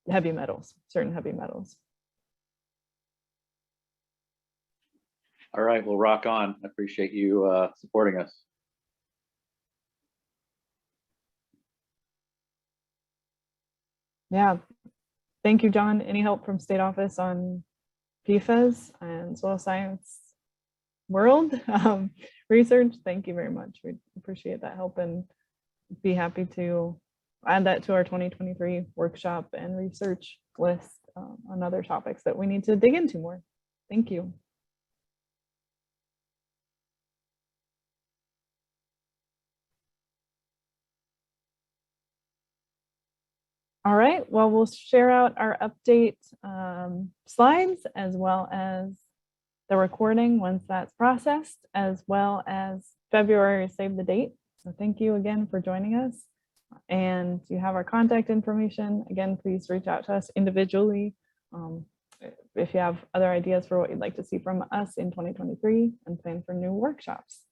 heavy metals, certain heavy metals. All right, well, rock on. I appreciate you supporting us. Yeah. Thank you, John. Any help from state office on PFAS and soil science world research? Thank you very much. We appreciate that help, and be happy to add that to our 2023 workshop and research list on other topics that we need to dig into more. Thank you. All right, well, we'll share out our update slides, as well as the recording once that's processed, as well as February save the date. So thank you again for joining us. And you have our contact information. Again, please reach out to us individually if you have other ideas for what you'd like to see from us in 2023 and plan for new workshops.